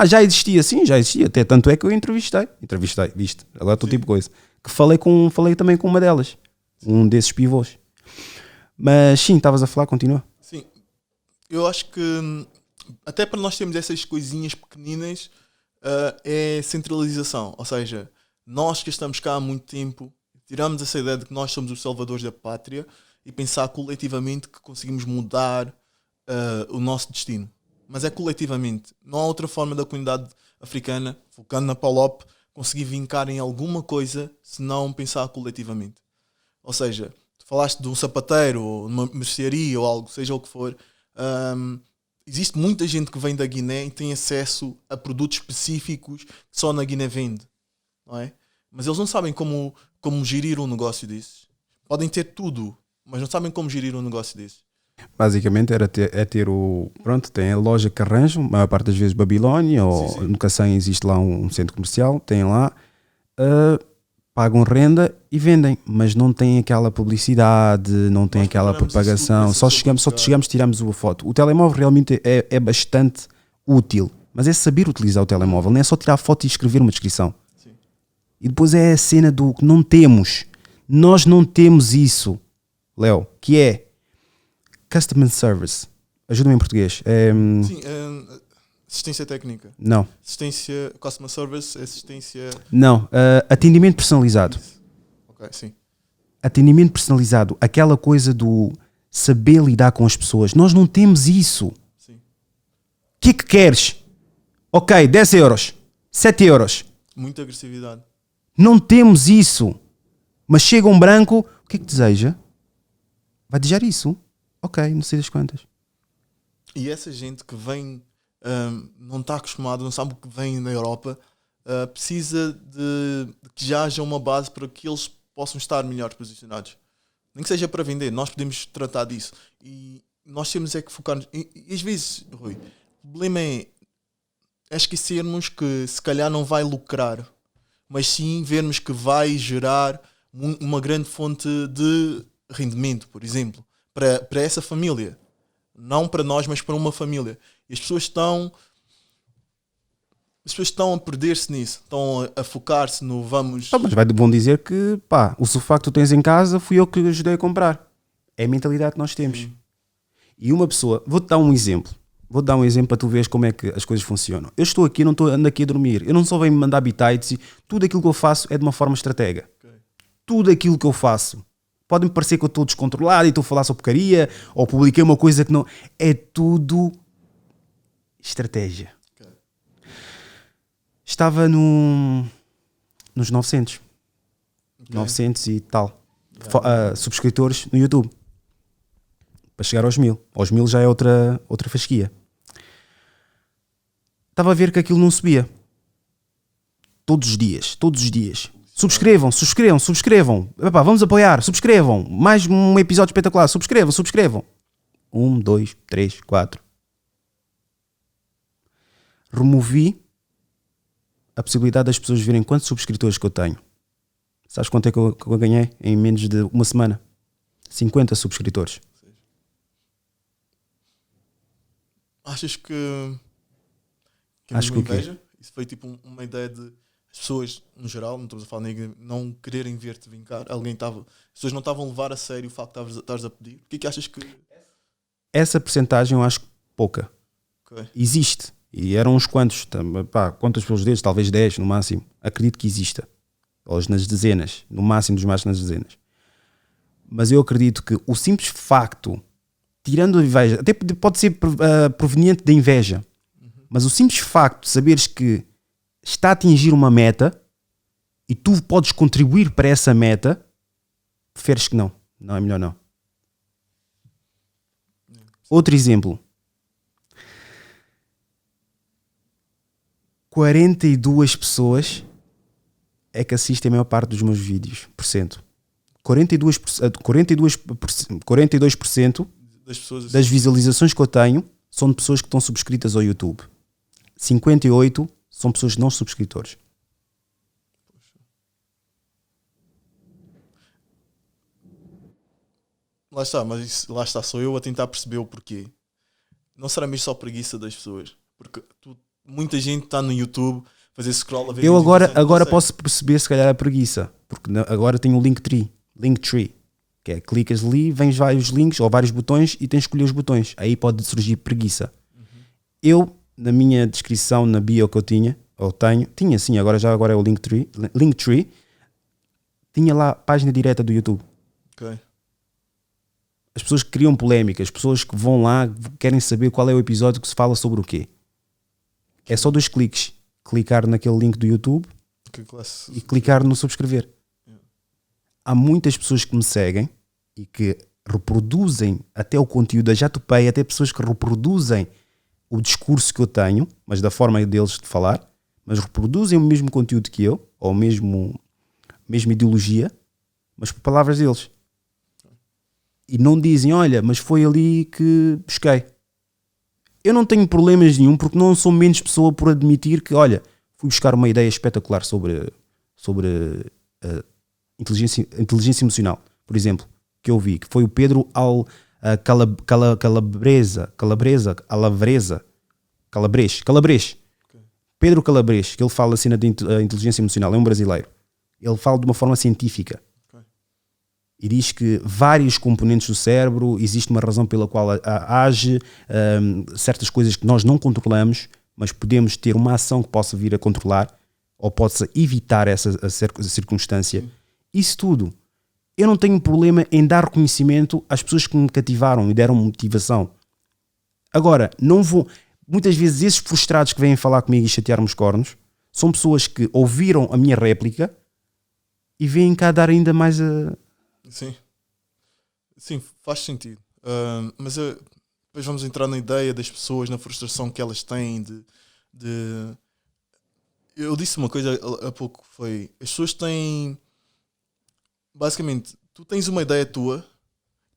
Já existia, sim, já existia. Até tanto é que eu entrevistei, viste? Agora estou tipo coisa. Que falei também com uma delas, um desses pivôs. Mas sim, estavas a falar, continua. Sim, eu acho que até para nós termos essas coisinhas pequeninas é centralização. Ou seja, nós que estamos cá há muito tempo, tiramos essa ideia de que nós somos os salvadores da pátria e pensar coletivamente que conseguimos mudar o nosso destino. Mas é coletivamente. Não há outra forma da comunidade africana, focando na PALOP, conseguir vincar em alguma coisa se não pensar coletivamente. Ou seja, tu falaste de um sapateiro, ou uma mercearia ou algo, seja o que for. Existe muita gente que vem da Guiné e tem acesso a produtos específicos que só na Guiné vende, não é? Mas eles não sabem como gerir um negócio desses. Podem ter tudo, mas não sabem como gerir um negócio desses. Basicamente ter o... Pronto, tem a loja que arranjam, a maior parte das vezes Babilónia, ou no Cacém existe lá um centro comercial, tem lá, pagam renda e vendem, mas não tem aquela publicidade, não tem aquela propagação, só chegamos, tiramos a foto. O telemóvel realmente é bastante útil, mas é saber utilizar o telemóvel, não é só tirar a foto e escrever uma descrição. Sim. E depois é a cena do que não temos. Nós não temos isso, Léo, que é Customer Service. Ajuda-me em português. Sim, assistência técnica. Não. Assistência, Customer Service, assistência... Não, atendimento personalizado. Ok, sim. Atendimento personalizado. Aquela coisa do saber lidar com as pessoas. Nós não temos isso. Sim. O que é que queres? Ok, 10 euros. 7 euros. Muita agressividade. Não temos isso. Mas chega um branco, o que é que deseja? Vai desejar isso? Ok, não sei das quantas. E essa gente que vem, não está acostumada, não sabe o que vem na Europa, precisa de que já haja uma base para que eles possam estar melhor posicionados. Nem que seja para vender, nós podemos tratar disso. E nós temos é que focar-nos. E às vezes, Rui, o problema é esquecermos que se calhar não vai lucrar, mas sim vermos que vai gerar uma grande fonte de rendimento, por exemplo, para essa família. Não para nós, mas para uma família. E as pessoas estão a perder-se nisso. Estão a focar-se no vamos... Mas vão dizer que o sofá que tu tens em casa fui eu que ajudei a comprar. É a mentalidade que nós temos. E uma pessoa... Vou-te dar um exemplo. Para tu veres como é que as coisas funcionam. Eu estou aqui, não ando aqui a dormir. Eu não só venho me mandar bitites e tudo aquilo que eu faço é de uma forma estratégica. Okay. Tudo aquilo que eu faço. Pode-me parecer que eu estou descontrolado e estou a falar sobre porcaria ou publiquei uma coisa que não... É tudo estratégia. Okay. Estava nos 900. Okay. 900 e tal. Subscritores no YouTube. Para chegar aos 1000. Aos 1000 já é outra fasquia. Estava a ver que aquilo não subia. Todos os dias. Subscrevam. Epá, vamos apoiar, subscrevam. Mais um episódio espetacular, subscrevam. 1, 2, 3, 4. Removi a possibilidade das pessoas verem quantos subscritores que eu tenho. Sabes quanto é que eu ganhei em menos de uma semana? 50 subscritores. Achas que acho que inveja? Isso foi tipo uma ideia de as pessoas, no geral, não estamos a falar ninguém, não quererem ver-te vincar. As pessoas não estavam a levar a sério o facto de estares a pedir. O que é que achas que... Essa percentagem eu acho pouca. Okay. Existe. E eram uns quantos. Quantos pelos dedos? Talvez 10 no máximo. Acredito que exista. Ou nas dezenas. No máximo dos mais nas dezenas. Mas eu acredito que o simples facto, tirando a inveja, até pode ser proveniente da inveja, mas o simples facto de saberes que está a atingir uma meta e tu podes contribuir para essa meta, preferes que não. Não, é melhor não. Outro exemplo. 42 pessoas é que assistem a maior parte dos meus vídeos. 42% das visualizações que eu tenho são de pessoas que estão subscritas ao YouTube. 58% são pessoas não subscritores. Lá está, sou eu a tentar perceber o porquê. Não será mesmo só preguiça das pessoas? Porque muita gente está no YouTube fazer scroll a ver. Eu agora posso perceber se calhar a preguiça, porque agora tenho o Linktree, que é clicas ali, vens vários links ou vários botões e tens de escolher os botões. Aí pode surgir preguiça. Eu, na minha descrição, na bio que eu tinha sim, agora é o Linktree, tinha lá a página direta do YouTube. Ok. As pessoas que criam polémicas, as pessoas que vão lá, querem saber qual é o episódio que se fala sobre o quê. É só 2 cliques. Clicar naquele link do YouTube, classe... e clicar no subscrever. Há muitas pessoas que me seguem e que reproduzem até o conteúdo, eu já topei até pessoas que reproduzem o discurso que eu tenho, mas da forma deles de falar, mas reproduzem o mesmo conteúdo que eu, ou a mesma ideologia, mas por palavras deles. E não dizem, olha, mas foi ali que busquei. Eu não tenho problemas nenhum, porque não sou menos pessoa por admitir que, olha, fui buscar uma ideia espetacular sobre inteligência emocional, por exemplo, que eu vi, que foi o Pedro Calabres. Pedro Calabres, que ele fala assim de inteligência emocional, é um brasileiro. Ele fala de uma forma científica. E diz que vários componentes do cérebro, existe uma razão pela qual age, certas coisas que nós não controlamos, mas podemos ter uma ação que possa vir a controlar ou possa evitar essa circunstância. Isso tudo. Eu não tenho problema em dar reconhecimento às pessoas que me cativaram e deram motivação. Agora, não vou... Muitas vezes esses frustrados que vêm falar comigo e chatear-me os cornos são pessoas que ouviram a minha réplica e vêm cá dar ainda mais a... Sim, faz sentido. Mas depois vamos entrar na ideia das pessoas, na frustração que elas têm de... Eu disse uma coisa há pouco, foi... As pessoas têm... Basicamente, tu tens uma ideia tua,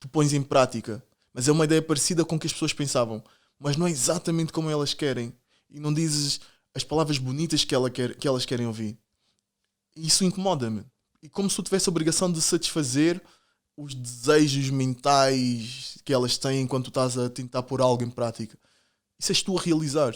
tu pões em prática, mas é uma ideia parecida com o que as pessoas pensavam, mas não é exatamente como elas querem. E não dizes as palavras bonitas que elas querem ouvir. E isso incomoda-me. E como se tu tivesse a obrigação de satisfazer os desejos mentais que elas têm enquanto tu estás a tentar pôr algo em prática. Isso és tu a realizar.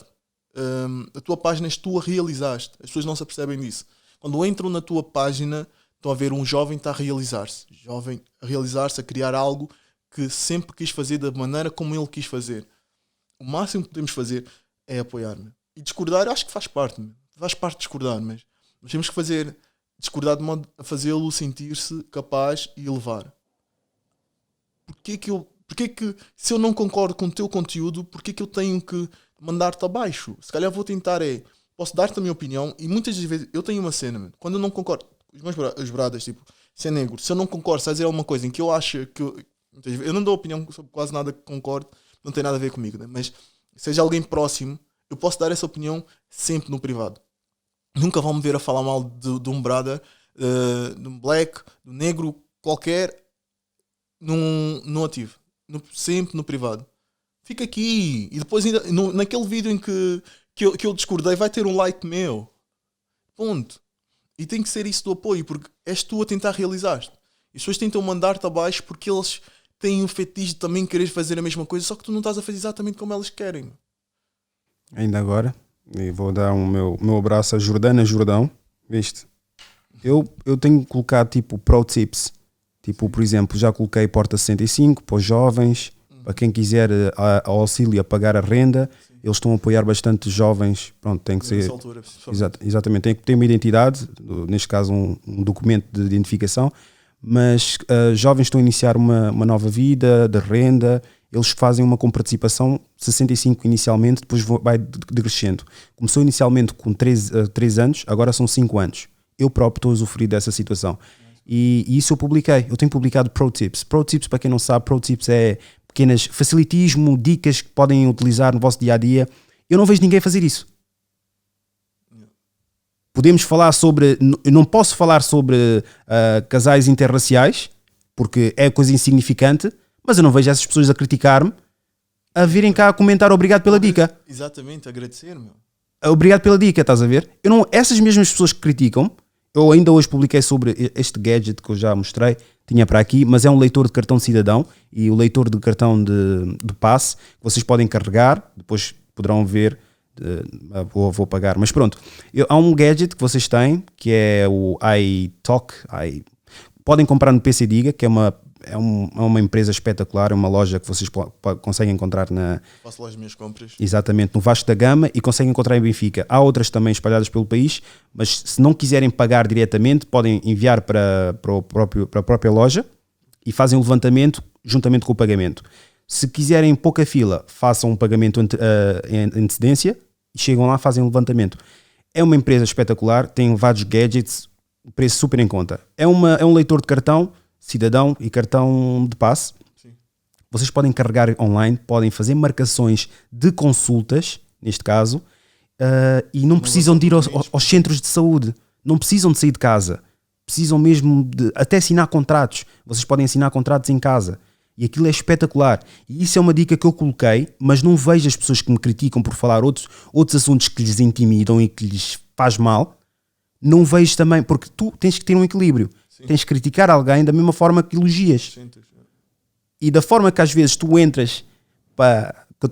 A tua página és tu a realizaste. As pessoas não se apercebem disso. Quando entram na tua página, estão a ver um jovem está a realizar-se. Jovem a realizar-se, a criar algo que sempre quis fazer da maneira como ele quis fazer. O máximo que podemos fazer é apoiar-me. E discordar, acho que faz parte. Faz parte de discordar, mas nós temos que discordar de modo a fazê-lo sentir-se capaz e elevar. Porquê que se eu não concordo com o teu conteúdo, porquê que eu tenho que mandar-te abaixo? Se calhar vou tentar posso dar-te a minha opinião e muitas vezes eu tenho uma cena, quando eu não concordo, os bradas, tipo, se é negro, se eu não concordo, se a dizer alguma coisa em que eu acho que eu não dou opinião sobre quase nada que concordo, não tem nada a ver comigo, né? Mas seja alguém próximo, eu posso dar essa opinião sempre no privado. Nunca vão me ver a falar mal de um brother, de um black, de um negro qualquer, no ativo. Sempre no privado. Fica aqui. E depois, ainda, naquele vídeo em que eu discordei, vai ter um like meu. Ponto. E tem que ser isso do apoio, porque és tu a tentar realizar-te. E as pessoas tentam mandar-te abaixo porque eles têm um fetiche de também querer fazer a mesma coisa, só que tu não estás a fazer exatamente como elas querem. Ainda agora, e vou dar o meu abraço a Jordana Jordão, viste? Eu tenho colocado tipo pro tips, tipo, por exemplo, já coloquei Porta 65 para os jovens, para quem quiser auxílio a pagar a renda. Sim. Eles estão a apoiar bastante jovens. Pronto, tem que ser. Altura, exatamente, tem que ter uma identidade, neste caso um documento de identificação, mas jovens estão a iniciar uma nova vida de renda. Eles fazem uma comparticipação 65 inicialmente, depois vai decrescendo. Começou inicialmente com 3 anos, agora são 5 anos. Eu próprio estou a usufruir dessa situação. E isso eu publiquei. Eu tenho publicado Pro Tips. Pro Tips, para quem não sabe, Pro Tips é pequenas facilitismo, dicas que podem utilizar no vosso dia-a-dia. Eu não vejo ninguém fazer isso. Podemos falar sobre... Eu não posso falar sobre casais interraciais, porque é coisa insignificante, mas eu não vejo essas pessoas a criticar-me, a virem cá a comentar obrigado pela dica. Exatamente, agradecer-me. Obrigado pela dica, estás a ver? Essas mesmas pessoas que criticam, eu ainda hoje publiquei sobre este gadget que eu já mostrei, tinha para aqui, mas é um leitor de cartão de cidadão e o leitor de cartão de passe, que vocês podem carregar, depois poderão ver, vou pagar, mas pronto. Há um gadget que vocês têm, que é o iTalk, podem comprar no PC Diga, que é uma empresa espetacular, é uma loja que vocês conseguem encontrar Faço lá as minhas compras. Exatamente, no Vasco da Gama, e conseguem encontrar em Benfica. Há outras também espalhadas pelo país, mas se não quiserem pagar diretamente, podem enviar para a própria loja e fazem o levantamento juntamente com o pagamento. Se quiserem pouca fila, façam um pagamento em antecedência e chegam lá, fazem o levantamento. É uma empresa espetacular, tem vários gadgets, preço super em conta. É um leitor de cartão, cidadão e cartão de passe. Sim. Vocês podem carregar online, podem fazer marcações de consultas, neste caso, e não precisam de ir aos centros de saúde. Não precisam de sair de casa. Precisam mesmo de até assinar contratos. Vocês podem assinar contratos em casa. E aquilo é espetacular. E isso é uma dica que eu coloquei, mas não vejo as pessoas que me criticam por falar outros assuntos que lhes intimidam e que lhes faz mal. Não vejo também, porque tu tens que ter um equilíbrio. Sim. Tens que criticar alguém da mesma forma que elogias. Sim. E da forma que às vezes tu entras, que eu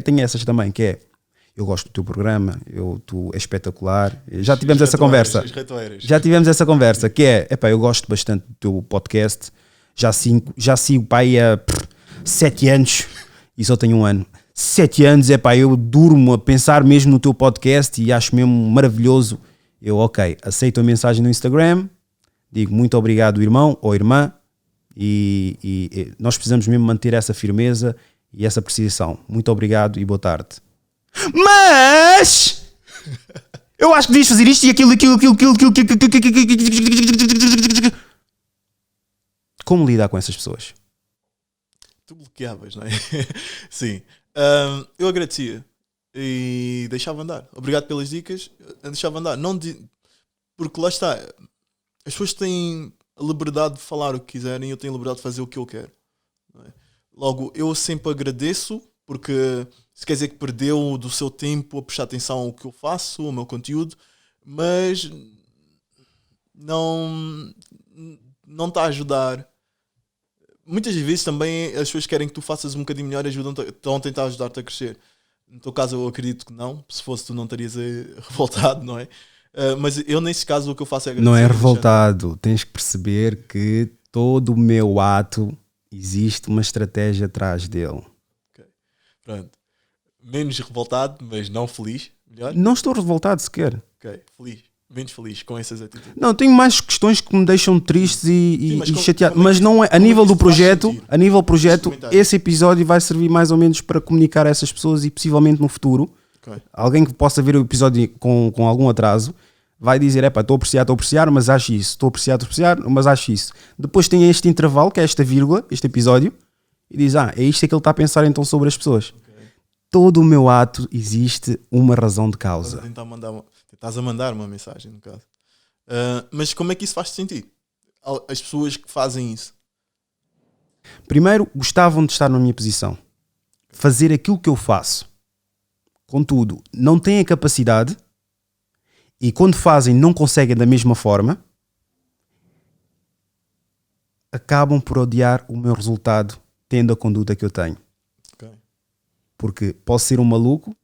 tenho essas também, que é, eu gosto do teu programa, tu és espetacular. Já tivemos essa conversa. Já tivemos essa conversa, que é, eu gosto bastante do teu podcast. Já sigo pai há 7 anos e só tenho 1 ano. 7 anos, eu durmo a pensar mesmo no teu podcast e acho mesmo maravilhoso. Eu, aceito a mensagem no Instagram, digo muito obrigado, irmão ou irmã, e nós precisamos mesmo manter essa firmeza e essa apreciação. Muito obrigado e boa tarde. Mas eu acho que devias fazer isto e aquilo. Como lidar com essas pessoas? Tu bloqueavas, não é? Sim. Eu agradecia e deixava andar. Obrigado pelas dicas, deixava andar. Porque lá está, as pessoas têm a liberdade de falar o que quiserem e eu tenho a liberdade de fazer o que eu quero. Não é? Logo, eu sempre agradeço, porque isso quer dizer que perdeu do seu tempo a prestar atenção ao que eu faço, ao meu conteúdo, mas não está a ajudar. Muitas vezes também as pessoas querem que tu faças um bocadinho melhor e estão a tentar ajudar-te a crescer. No teu caso eu acredito que não. Se fosse tu não estarias revoltado, não é? Mas eu nesse caso o que eu faço é agradecer. Não é revoltado. Tens que perceber que todo o meu ato existe uma estratégia atrás dele. Okay. Pronto. Menos revoltado, mas não feliz. Melhor? Não estou revoltado sequer. Ok, feliz. Menos feliz com essas atitudes. Não, tenho mais questões que me deixam tristes e chateado. Mas não é a nível do projeto. A nível do projeto, esse episódio vai servir mais ou menos para comunicar a essas pessoas e possivelmente no futuro, alguém que possa ver o episódio com algum atraso vai dizer, estou a apreciar, mas acho isso. Estou a apreciar, mas acho isso. Depois tem este intervalo, que é esta vírgula, este episódio, e diz, é isto que ele está a pensar então sobre as pessoas. Todo o meu ato existe uma razão de causa. Estás a mandar uma mensagem, no caso. Mas como é que isso faz sentido? As pessoas que fazem isso? Primeiro, gostavam de estar na minha posição. Fazer aquilo que eu faço. Contudo, não têm a capacidade e quando fazem não conseguem da mesma forma, acabam por odiar o meu resultado tendo a conduta que eu tenho. Porque posso ser um maluco,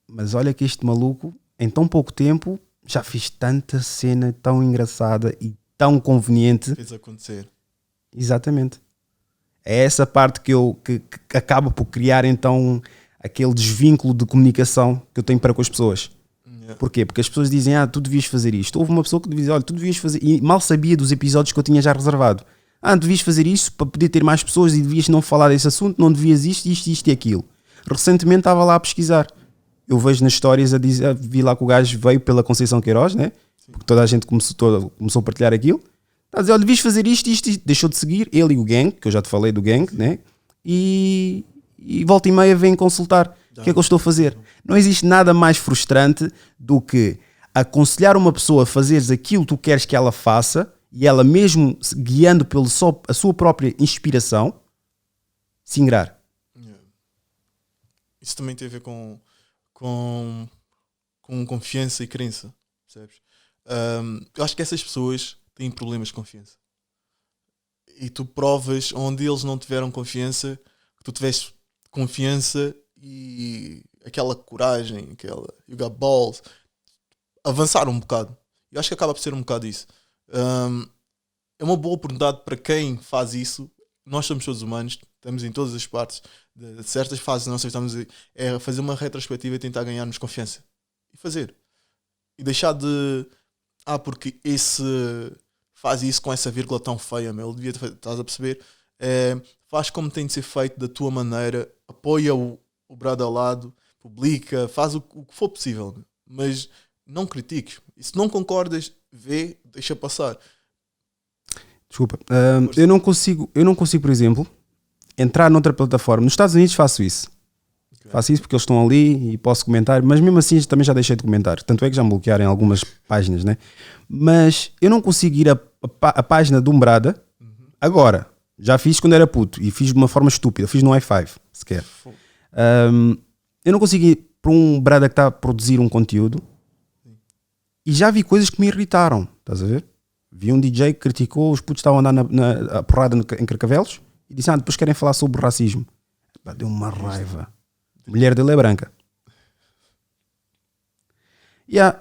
mas olha que este maluco em tão pouco tempo já fiz tanta cena tão engraçada e tão conveniente. Fez acontecer. Exatamente. É essa parte que acaba por criar então aquele desvínculo de comunicação que eu tenho para com as pessoas. Yeah. Porquê? Porque as pessoas dizem, tu devias fazer isto. Houve uma pessoa que dizia, olha, tu devias fazer... E mal sabia dos episódios que eu tinha já reservado. Devias fazer isso para poder ter mais pessoas e devias não falar desse assunto, não devias isto e aquilo. Recentemente estava lá a pesquisar. Eu vejo nas histórias vi lá que o gajo veio pela Conceição Queiroz, né? Porque toda a gente começou a partilhar aquilo. Está a dizer, olha, devias fazer isto. Deixou de seguir, ele e o gang, que eu já te falei do gang, né? E volta e meia vem consultar. O que é que eu estou a fazer? Não existe nada mais frustrante do que aconselhar uma pessoa a fazeres aquilo que tu queres que ela faça e ela mesmo guiando pela a sua própria inspiração, se ingrar. Isso também tem a ver com confiança e crença, percebes? Eu acho que essas pessoas têm problemas de confiança e tu provas onde eles não tiveram confiança, que tu tiveste confiança e aquela coragem, you got balls, avançar um bocado. Eu acho que acaba por ser um bocado isso. É uma boa oportunidade para quem faz isso. Nós somos todos humanos, estamos em todas as partes de certas fases da nossa vida, estamos a fazer uma retrospectiva e tentar ganharmos confiança e fazer e deixar de porque esse faz isso com essa vírgula tão feia, meu, devia estás a perceber, faz como tem de ser feito da tua maneira, apoia o brado ao lado, publica, faz o que for possível, mas não critiques. E se não concordas, vê, deixa passar. Desculpa. Eu não consigo, por exemplo, entrar noutra plataforma. Nos Estados Unidos faço isso. Okay. Faço isso porque eles estão ali e posso comentar, mas mesmo assim também já deixei de comentar. Tanto é que já me bloquearam em algumas páginas, né? Mas eu não consigo ir à página do Umbrada agora. Já fiz quando era puto e fiz de uma forma estúpida. Fiz no i5 sequer. Eu não consigo ir para um Umbrada que está a produzir um conteúdo e já vi coisas que me irritaram. Estás a ver? Vi um DJ que criticou os putos que estavam a andar na porrada em Carcavelos e disse, depois querem falar sobre racismo. Deu uma raiva. A mulher dele é branca.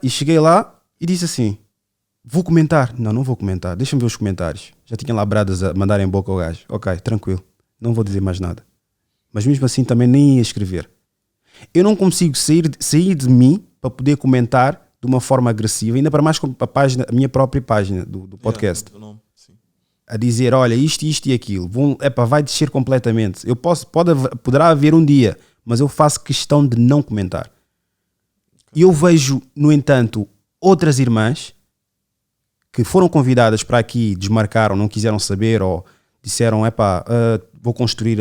E cheguei lá e disse assim, vou comentar. Não vou comentar. Deixa-me ver os comentários. Já tinha lá bradas a mandarem boca ao gajo. Ok, tranquilo. Não vou dizer mais nada. Mas mesmo assim também nem ia escrever. Eu não consigo sair de mim para poder comentar de uma forma agressiva, ainda para mais com a minha própria página do podcast. A dizer, olha, isto e aquilo. Vai descer completamente. Poderá haver um dia, mas eu faço questão de não comentar. E eu vejo, no entanto, outras irmãs que foram convidadas para aqui, desmarcaram, não quiseram saber ou disseram, vou construir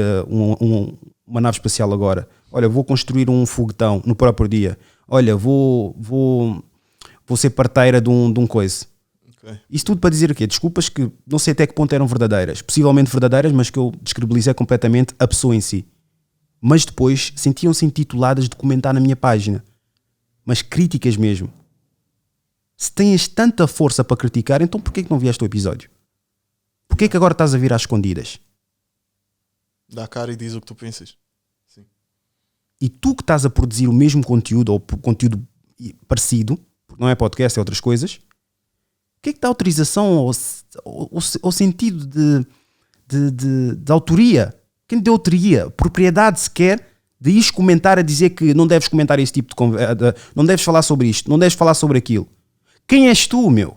uma nave espacial agora. Olha, vou construir um foguetão no próprio dia. Olha, vou ser parteira de um coisa. Okay. Isso tudo para dizer o quê? Desculpas que não sei até que ponto eram verdadeiras. Possivelmente verdadeiras, mas que eu descredibilizei completamente a pessoa em si. Mas depois sentiam-se intituladas de comentar na minha página. Mas críticas mesmo. Se tens tanta força para criticar, então porquê que não vieste o episódio? Porquê que agora estás a vir às escondidas? Dá a cara e diz o que tu pensas. Sim. E tu que estás a produzir o mesmo conteúdo ou conteúdo parecido, não é podcast, é outras coisas, o que é que dá autorização ao sentido de autoria? Quem deu autoria? Propriedade sequer de ires comentar a dizer que não deves comentar esse tipo de conversa, não deves falar sobre isto, não deves falar sobre aquilo. Quem és tu, meu?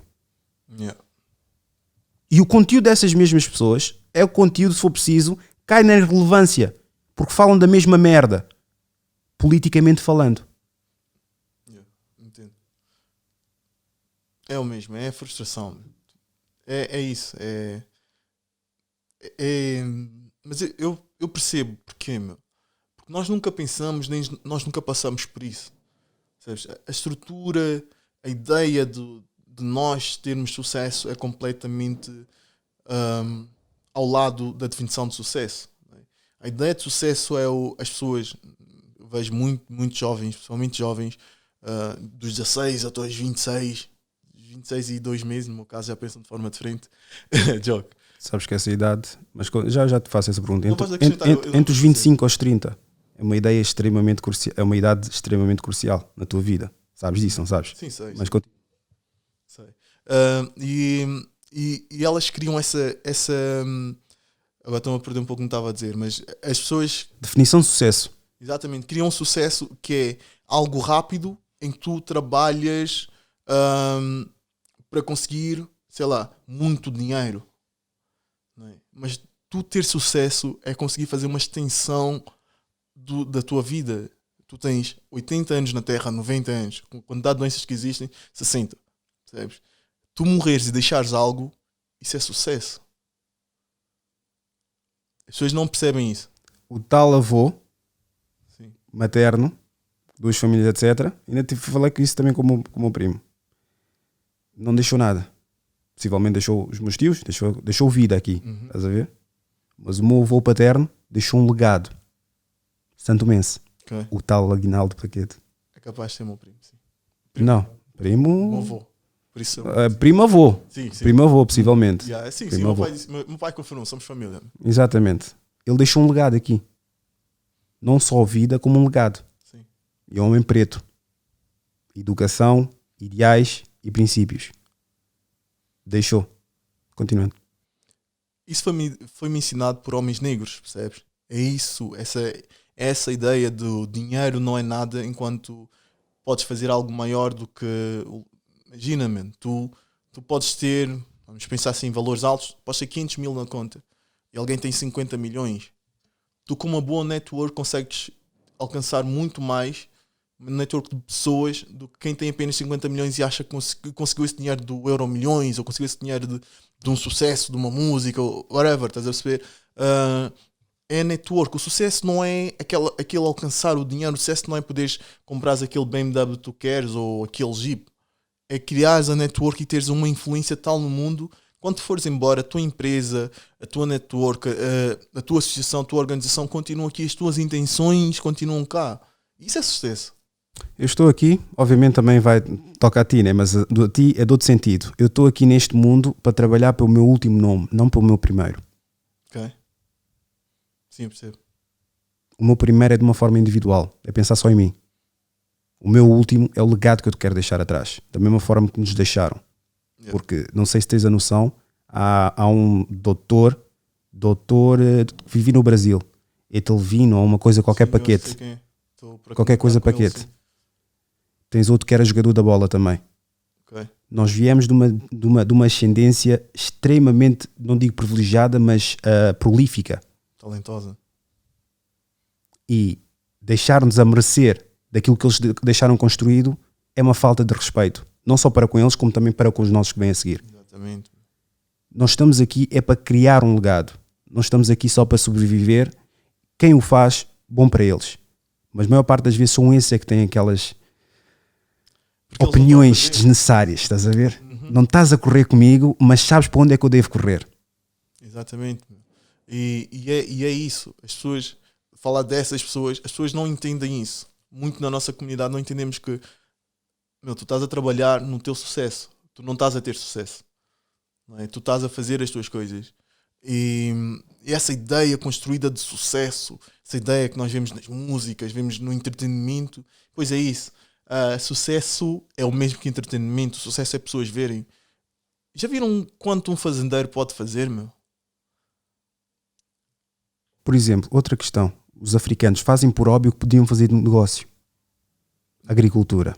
Yeah. E o conteúdo dessas mesmas pessoas é o conteúdo, se for preciso, cai na irrelevância, porque falam da mesma merda, politicamente falando. Entendo. É o mesmo, é a frustração. É isso. Mas eu percebo porquê, meu. Porque nós nunca pensamos, nem nós nunca passamos por isso. Sabes? A estrutura, a ideia de nós termos sucesso é completamente ao lado da definição de sucesso. A ideia de sucesso é as pessoas, eu vejo muito jovens, principalmente jovens, dos 16 até os 26 e 2 meses, no meu caso já pensam de forma diferente. Joke. Sabes que essa idade, mas já te faço essa pergunta, entre os 25 aos 30 é uma ideia extremamente crucial, é uma idade extremamente crucial na tua vida. Sabes disso, não sabes? Sim, sei. Mas sei. E elas criam essa agora estou a perder um pouco o que estava a dizer, mas as pessoas... Definição de sucesso. Exatamente, criam um sucesso que é algo rápido em que tu trabalhas para conseguir, sei lá, muito dinheiro. Não é? Mas tu ter sucesso é conseguir fazer uma extensão da tua vida. Tu tens 80 anos na Terra, 90 anos, com a quantidade de doenças que existem, 60. Percebes? Tu morreres e deixares algo, isso é sucesso. As pessoas não percebem isso. O tal avô materno, 2 famílias, etc. Ainda tive que falar com isso também com o meu primo. Não deixou nada. Possivelmente deixou os meus tios, deixou vida aqui. Estás a ver? Mas o meu avô paterno deixou um legado. Santomense. Okay. O tal Aguinaldo Paquete. É capaz de ser meu primo, sim. Não, primo... Meu avô. Por isso primo avô. Sim. Primo avô, possivelmente. Sim, meu pai confirmou, somos família. Exatamente. Ele deixou um legado aqui. Não só vida, como um legado. Sim. E um homem preto. Educação, ideais e princípios. Deixou. Continuando. Isso foi-me ensinado por homens negros, percebes? É isso, essa ideia do dinheiro não é nada enquanto podes fazer algo maior do que... Imagina, man, tu podes ter, vamos pensar assim em valores altos, podes ter 500 mil na conta e alguém tem 50 milhões. Tu com uma boa network consegues alcançar muito mais uma network de pessoas do que quem tem apenas 50 milhões e acha que conseguiu esse dinheiro do Euro Milhões ou conseguiu esse dinheiro de um sucesso, de uma música, ou whatever, estás a perceber? É network. O sucesso não é aquele alcançar o dinheiro, o sucesso não é poderes comprar aquele BMW que tu queres ou aquele Jeep. É criares a network e teres uma influência tal no mundo. Quando fores embora, a tua empresa, a tua network, a tua associação, a tua organização continuam aqui, as tuas intenções continuam cá. Isso é sucesso. Eu estou aqui, obviamente também vai tocar a ti, né? Mas a ti é de outro sentido. Eu estou aqui neste mundo para trabalhar pelo meu último nome, não pelo meu primeiro. Ok. Sim, eu percebo. O meu primeiro é de uma forma individual, é pensar só em mim. O meu último é o legado que eu te quero deixar atrás, da mesma forma que nos deixaram. Yeah. Porque, não sei se tens a noção, há um doutor que vive no Brasil, Etelvino ou uma coisa qualquer. Sim, paquete. Qualquer coisa paquete. Ele, tens outro que era jogador da bola também. Okay. Nós viemos de uma ascendência extremamente, não digo privilegiada, mas prolífica. Talentosa. E deixar-nos a merecer daquilo que eles deixaram construído é uma falta de respeito. Não só para com eles, como também para com os nossos que vêm a seguir. Exatamente. Nós estamos aqui é para criar um legado. Não estamos aqui só para sobreviver. Quem o faz, bom para eles. Mas a maior parte das vezes são esses que têm aquelas opiniões desnecessárias, estás a ver? Uhum. Não estás a correr comigo, mas sabes para onde é que eu devo correr. Exatamente. E é isso. As pessoas, falar dessas pessoas, as pessoas não entendem isso. Muito na nossa comunidade não entendemos que tu estás a trabalhar no teu sucesso. Tu não estás a ter sucesso. Não é? Tu estás a fazer as tuas coisas. E essa ideia construída de sucesso, essa ideia que nós vemos nas músicas, vemos no entretenimento, pois é isso. Sucesso é o mesmo que entretenimento. Sucesso é pessoas verem. Já viram quanto um fazendeiro pode fazer, meu? Por exemplo, outra questão. Os africanos fazem por óbvio o que podiam fazer de negócio. Agricultura.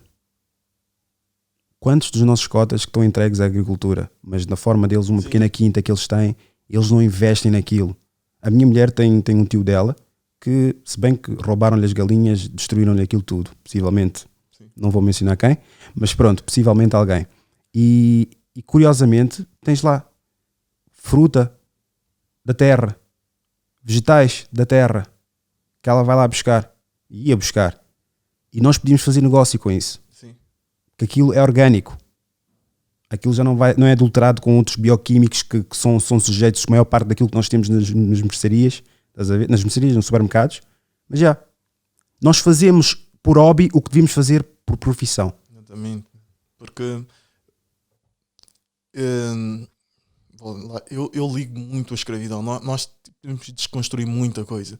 Quantos dos nossos cotas que estão entregues à agricultura, mas na forma deles, uma pequena quinta que eles têm, eles não investem naquilo. A minha mulher tem um tio dela que, se bem que roubaram-lhe as galinhas, destruíram-lhe aquilo tudo. Possivelmente, não vou mencionar quem, mas pronto, possivelmente alguém. E curiosamente, tens lá fruta da terra, vegetais da terra, que ela vai lá buscar, e ia buscar. E nós podíamos fazer negócio com isso. Sim. Que aquilo é orgânico. Aquilo já não é adulterado com outros bioquímicos que são sujeitos a maior parte daquilo que nós temos nas mercearias, estás a ver? Nas mercearias, nos supermercados. Mas já, nós fazemos por hobby o que devíamos fazer por profissão. Exatamente. Porque eu ligo muito à escravidão. Nós temos de desconstruir muita coisa.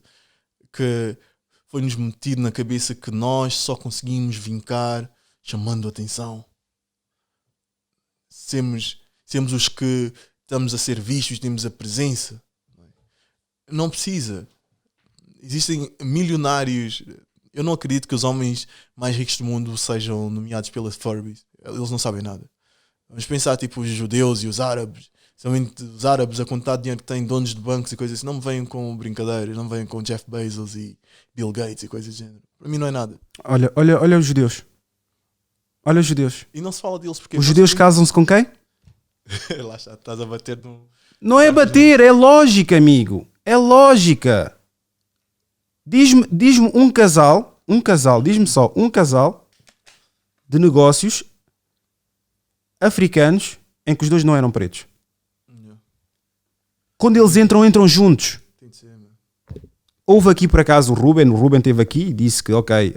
Que foi-nos metido na cabeça que nós só conseguimos vincar chamando a atenção. Sermos os que estamos a ser vistos, temos a presença. Não precisa. Existem milionários. Eu não acredito que os homens mais ricos do mundo sejam nomeados pela Forbes. Eles não sabem nada. Vamos pensar tipo os judeus e os árabes. Somente os árabes, a quantidade de dinheiro que têm, donos de bancos e coisas assim, não me venham com brincadeiras, não me venham com Jeff Bezos e Bill Gates e coisas do género. Para mim não é nada. Olha os judeus. Olha os judeus. E não se fala deles porque... Os judeus casam-se com quem? Lá está, estás a bater no... Não é bater, é lógica, amigo. É lógica. Diz-me um casal, diz-me só um casal de negócios africanos em que os dois não eram pretos. Quando eles entram juntos. Tem de ser, meu. Houve aqui por acaso o Ruben esteve aqui e disse que ok,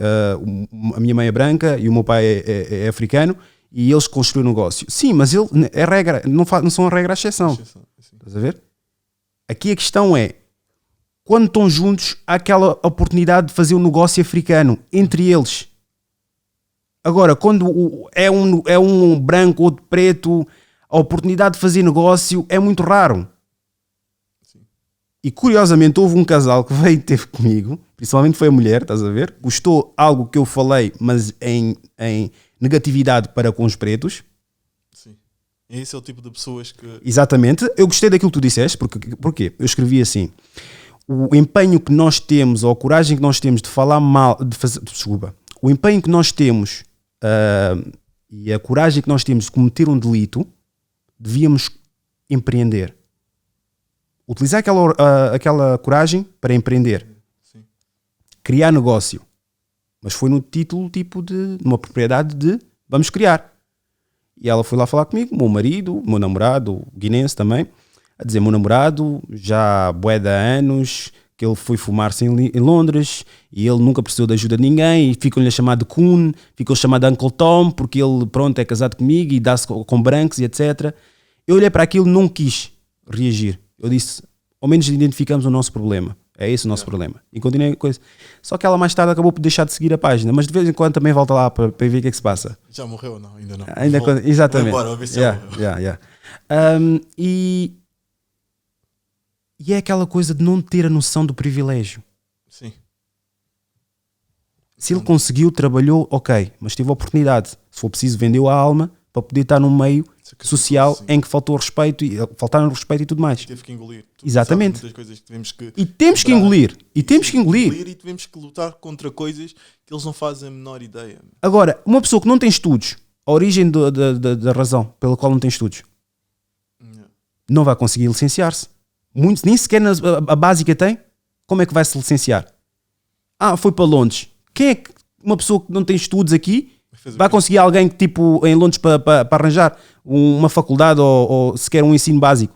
a minha mãe é branca e o meu pai é africano e eles construíram um negócio. Sim, mas é regra, não são a regra, a exceção. Estás a ver? Aqui a questão é, quando estão juntos, há aquela oportunidade de fazer um negócio africano entre eles. Agora, quando é um branco ou preto, a oportunidade de fazer negócio é muito raro. E curiosamente houve um casal que veio e teve comigo, principalmente foi a mulher, estás a ver? Gostou algo que eu falei, mas em negatividade para com os pretos. Sim. E esse é o tipo de pessoas que... Exatamente. Eu gostei daquilo que tu disseste, porque eu escrevi assim: o empenho que nós temos, ou a coragem que nós temos de falar mal, o empenho que nós temos e a coragem que nós temos de cometer um delito, devíamos empreender. Utilizar aquela coragem para empreender. Sim. Criar negócio. Mas foi no título tipo de uma propriedade de vamos criar. E ela foi lá falar comigo, meu marido, meu namorado, guinense também, a dizer, meu namorado já bué de anos que ele foi fumar-se em Londres e ele nunca precisou de ajuda de ninguém e ficam-lhe a chamar de Kun, ficam-lhe a chamar de Uncle Tom porque ele, pronto, é casado comigo e dá-se com brancos e etc. Eu olhei para aquilo e não quis reagir. Eu disse, ao menos identificamos o nosso problema. É esse o nosso problema. E continuei a coisa. Só que ela mais tarde acabou por deixar de seguir a página, mas de vez em quando também volta lá para ver o que é que se passa. Já morreu ou não? Ainda não. Exatamente. Vou embora, vou ver se já morreu. E é aquela coisa de não ter a noção do privilégio. Sim. Se ele conseguiu, trabalhou, ok, mas teve a oportunidade. Se for preciso, vendeu a alma para poder estar num meio social em que faltaram respeito e tudo mais. Teve que engolir. Exatamente. Muitas coisas que tivemos que e temos que engolir. E temos que engolir. E tivemos que lutar contra coisas que eles não fazem a menor ideia. Agora, uma pessoa que não tem estudos, a origem da razão pela qual não tem estudos, não vai conseguir licenciar-se. Muitos, nem sequer a básica tem. Como é que vai se licenciar? Foi para Londres. Quem é que uma pessoa que não tem estudos aqui vai conseguir alguém que tipo em Londres para arranjar uma faculdade ou sequer um ensino básico?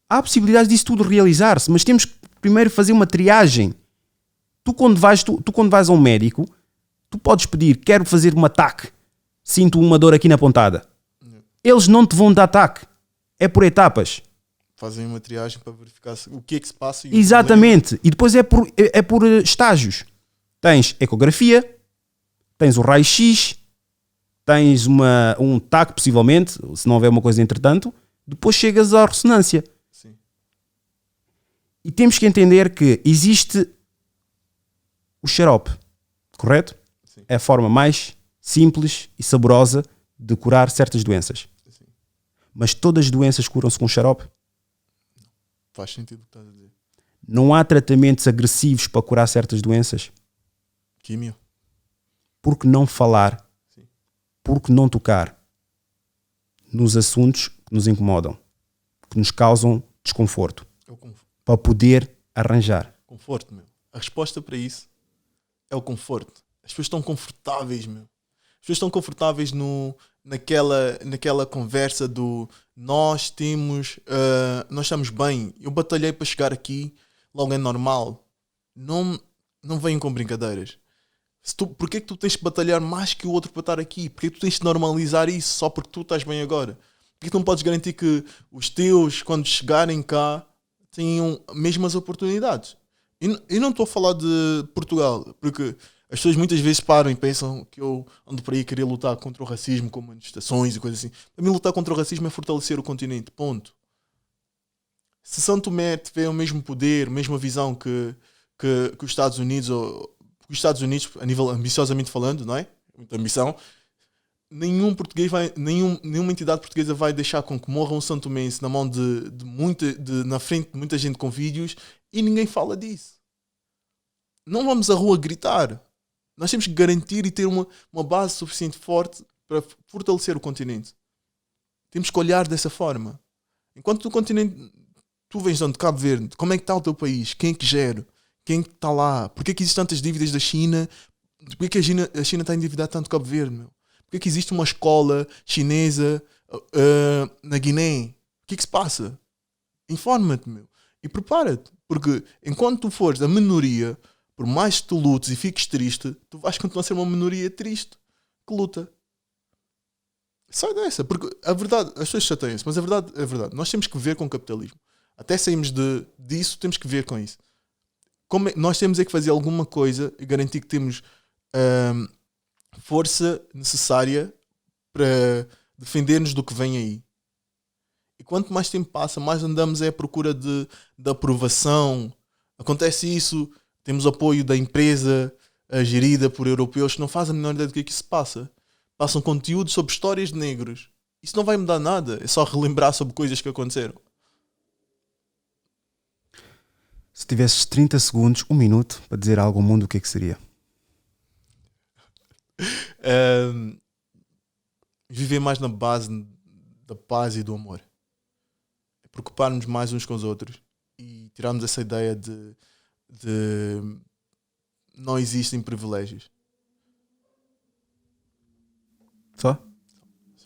Há possibilidades disso tudo realizar-se, mas temos que primeiro fazer uma triagem. Tu quando vais a um médico, tu podes pedir, quero fazer um ataque, sinto uma dor aqui na pontada. Eles não te vão dar ataque. É por etapas. Fazem uma triagem para verificar o que é que se passa. Exatamente. E depois é por estágios. Tens ecografia, tens o raio-x, tens um TAC possivelmente, se não houver uma coisa entretanto, depois chegas à ressonância. Sim. E temos que entender que existe o xarope, correto? Sim. É a forma mais simples e saborosa de curar certas doenças. Sim. Mas todas as doenças curam-se com xarope? Faz sentido o que estás a dizer. Não há tratamentos agressivos para curar certas doenças? Químio. Por que não falar? Sim. Por que não tocar nos assuntos que nos incomodam, que nos causam desconforto, para poder arranjar? Conforto, meu. A resposta para isso é o conforto. As pessoas estão confortáveis, meu. As pessoas estão confortáveis naquela conversa do nós estamos bem. Eu batalhei para chegar aqui, logo é normal. Não venham com brincadeiras. Porquê que tu tens de batalhar mais que o outro para estar aqui? Porquê que tu tens de normalizar isso só porque tu estás bem agora? Porquê que tu não podes garantir que os teus, quando chegarem cá, tenham as mesmas oportunidades? Eu não estou a falar de Portugal, porque as pessoas muitas vezes param e pensam que eu ando por aí querer lutar contra o racismo com manifestações e coisas assim. Para mim, lutar contra o racismo é fortalecer o continente. Ponto. Se São Tomé tiver o mesmo poder, a mesma visão que os Estados Unidos, os Estados Unidos, a nível ambiciosamente falando, não é? Muita ambição. Nenhum português nenhuma entidade portuguesa vai deixar com que morra um São Tomense na mão na frente de muita gente com vídeos e ninguém fala disso. Não vamos à rua gritar. Nós temos que garantir e ter uma base suficiente forte para fortalecer o continente. Temos que olhar dessa forma. Enquanto o continente, tu vens de Cabo Verde, como é que está o teu país? Quem é que gera? Quem é que está lá? Porquê que existem tantas dívidas da China? Porquê que a China está a endividar tanto Cabo Verde, meu? Porquê que existe uma escola chinesa na Guiné? O que é que se passa? Informa-te, meu. E prepara-te. Porque enquanto tu fores a minoria, por mais que tu lutes e fiques triste, tu vais continuar a ser uma minoria triste que luta. Sai dessa. Porque a verdade, as pessoas chateiam-se, mas a verdade é verdade. Nós temos que ver com o capitalismo. Até saímos disso, temos que ver com isso. Nós temos que fazer alguma coisa e garantir que temos força necessária para defender-nos do que vem aí. E quanto mais tempo passa, mais andamos à procura de aprovação. Acontece isso, temos apoio da empresa gerida por europeus que não fazem a menor ideia do que é que se passa. Passam conteúdo sobre histórias de negros. Isso não vai mudar nada, é só relembrar sobre coisas que aconteceram. Se tivesses 30 segundos, 1 minuto, para dizer algo ao mundo, o que é que seria? Viver mais na base da paz e do amor. É preocupar-nos mais uns com os outros e tirarmos essa ideia de não existem privilégios. Só?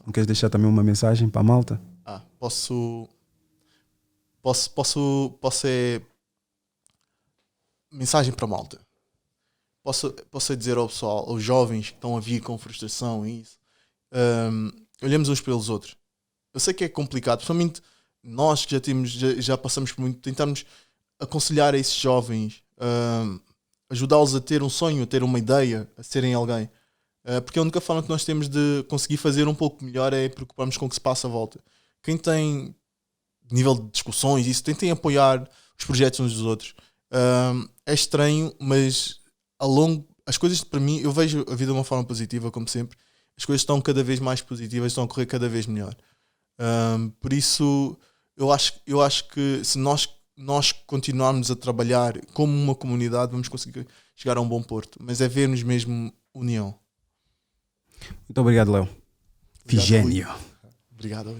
Não queres deixar também uma mensagem para a malta? Posso ser mensagem para a malta. Posso dizer ao pessoal, aos jovens que estão a vir com frustração e isso, olhemos uns pelos outros. Eu sei que é complicado, principalmente nós que já passamos por muito, tentarmos aconselhar a esses jovens, ajudá-los a ter um sonho, a ter uma ideia, a serem alguém. Porque a única forma que nós temos de conseguir fazer um pouco melhor é preocuparmos com o que se passa à volta. Quem tem nível de discussões, isso, tentem apoiar os projetos uns dos outros. É estranho, mas as coisas, para mim, eu vejo a vida de uma forma positiva, como sempre. As coisas estão cada vez mais positivas, estão a correr cada vez melhor. Por isso, eu acho que se nós continuarmos a trabalhar como uma comunidade, vamos conseguir chegar a um bom porto. Mas é vermos mesmo união. Muito obrigado, Léo. Figênio. Obrigado.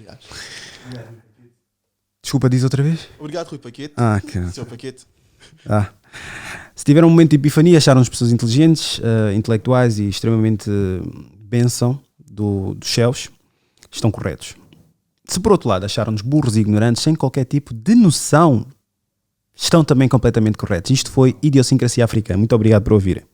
Desculpa, diz outra vez? Obrigado, Rui Paquete. Seu Paquete. Se tiveram um momento de epifania, acharam-nos pessoas inteligentes, intelectuais e extremamente bênção dos céus, estão corretos. Se por outro lado acharam-nos burros e ignorantes sem qualquer tipo de noção, estão também completamente corretos. Isto foi Idiosincrasia Africana. Muito obrigado por ouvir.